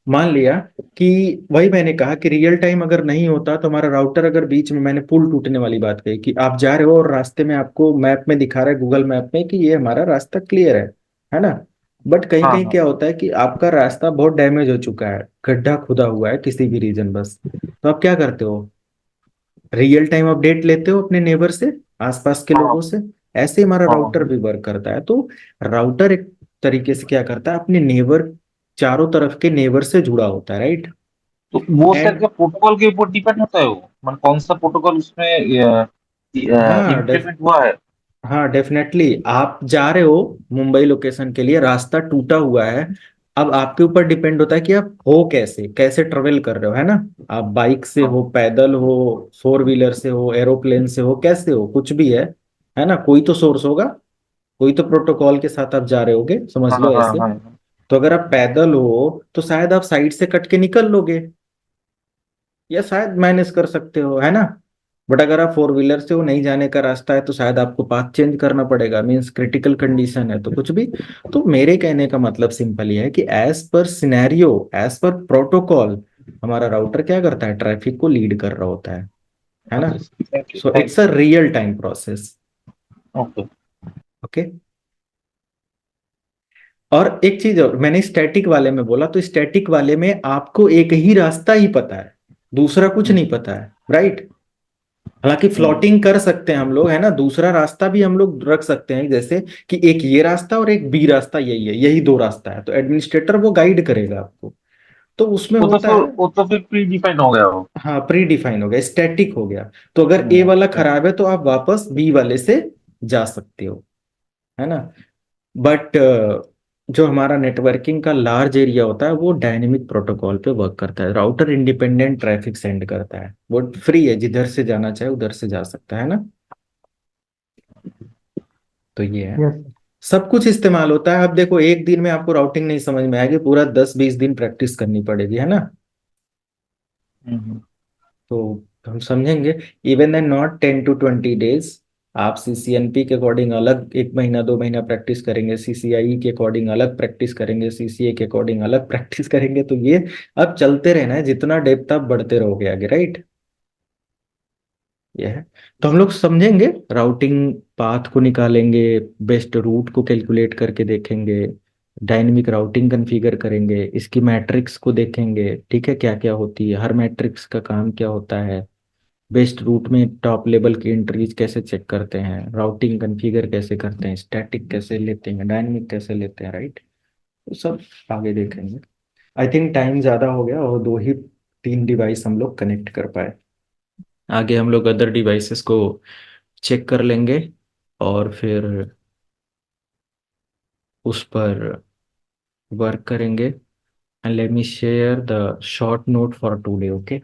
मान लिया कि वही मैंने कहा कि रियल टाइम अगर नहीं होता तो हमारा राउटर अगर बीच में, मैंने पुल टूटने वाली बात कही कि आप जा रहे हो और रास्ते में आपको मैप में दिखा रहा है, गूगल मैप में, कि ये हमारा रास्ता क्लियर है ना। बट कहीं हाँ कहीं हाँ। क्या होता है कि आपका रास्ता बहुत डैमेज हो चुका है, गड्ढा खुदा हुआ है किसी भी रीजन बस, तो आप क्या करते हो, रियल टाइम अपडेट लेते हो अपने नेबर से, आसपास के हाँ लोगों से। ऐसे ही हमारा हाँ। राउटर भी वर्क करता है। तो राउटर एक तरीके से क्या करता है, अपने नेबर, चारों तरफ के नेबर से जुड़ा होता है, राइट। तो वो सर एंड क्या प्रोटोकॉल के ऊपर डिपेंड होता है वो, मतलब कौन सा प्रोटोकॉल उसमें हाँ इम्प्लीमेंट हुआ है? हाँ डेफिनेटली, आप जा रहे हो मुंबई लोकेशन के लिए, रास्ता टूटा हुआ है, अब आपके ऊपर डिपेंड होता है कि आप हो कैसे कैसे ट्रेवल कर रहे हो, है ना। आप बाइक से हो, पैदल हो, फोर व्हीलर से हो, एरोप्लेन से हो, कैसे हो, कुछ भी है ना। कोई तो सोर्स होगा, कोई तो प्रोटोकॉल के साथ आप जा रहे होगे, समझ हाँ लो हाँ ऐसे। हाँ। तो अगर आप पैदल हो तो शायद आप साइड से कट के निकल लोगे, या शायद मैनेज कर सकते हो, है ना। बट अगर आप फोर व्हीलर से हो, नहीं जाने का रास्ता है, तो शायद आपको पाथ चेंज करना पड़ेगा, मीन्स क्रिटिकल कंडीशन है तो कुछ भी। तो मेरे कहने का मतलब सिंपल ही है कि as per scenario, as per protocol, हमारा राउटर क्या करता है, ट्रैफिक को लीड कर रहा होता है ना। Thank you so thank it's a real time process. You. Okay. Okay. और एक चीज और, मैंने स्टैटिक वाले में बोला, तो स्टैटिक वाले में आपको एक ही रास्ता ही पता है, दूसरा कुछ नहीं पता है, राइट। हालांकि फ्लोटिंग कर सकते हैं हम लोग, है ना, दूसरा रास्ता भी हम लोग रख सकते हैं, जैसे कि एक ये रास्ता और एक बी रास्ता, यही है, यही दो रास्ता है, तो एडमिनिस्ट्रेटर वो गाइड करेगा आपको। तो उसमें होता है, वो तो फिर प्री डिफाइंड हो गया वो। हाँ प्री डिफाइन हो गया, स्टैटिक हो गया। तो अगर ए वाला खराब है तो आप वापस बी वाले से जा सकते हो, है ना। बट जो हमारा नेटवर्किंग का लार्ज एरिया होता है वो डायनेमिक प्रोटोकॉल पे वर्क करता है, राउटर इंडिपेंडेंट ट्रैफिक सेंड करता है, वो फ्री है, जिधर से जाना चाहे उधर से जा सकता है ना। तो ये है, यस। सब कुछ इस्तेमाल होता है। अब देखो, एक दिन में आपको राउटिंग नहीं समझ में आएगी, पूरा 10-20 दिन प्रैक्टिस करनी पड़ेगी, है ना। तो हम समझेंगे, even then not 10 to 20 days। आप सीसीएनपी के अकॉर्डिंग अलग 1 महीना 2 महीना प्रैक्टिस करेंगे, सीसीआई के अकॉर्डिंग अलग प्रैक्टिस करेंगे, सीसीए के अकॉर्डिंग अलग प्रैक्टिस करेंगे, तो ये अब चलते रहना है, जितना डेप्थ आप बढ़ते रहोगे आगे, राइट। ये है। तो हम लोग समझेंगे, राउटिंग पाथ को निकालेंगे, बेस्ट रूट को कैलकुलेट करके देखेंगे, डायनेमिक राउटिंग कॉन्फ़िगर करेंगे, इसकी मैट्रिक्स को देखेंगे, ठीक है, क्या क्या होती है, हर मैट्रिक्स का काम क्या होता है, बेस्ट रूट में टॉप लेवल की एंट्रीज कैसे चेक करते हैं, राउटिंग कॉन्फ़िगर कैसे करते हैं, स्टैटिक कैसे लेते हैं, डायनेमिक कैसे लेते हैं, राइट। तो सब आगे देखेंगे। आई थिंक टाइम ज़्यादा हो गया, और 2 ही 3 डिवाइस हम लोग कनेक्ट कर पाए, आगे हम लोग अदर डिवाइसेस को चेक कर लेंगे, और फिर उस पर वर्क करेंगे। And let me share the short note for today, okay.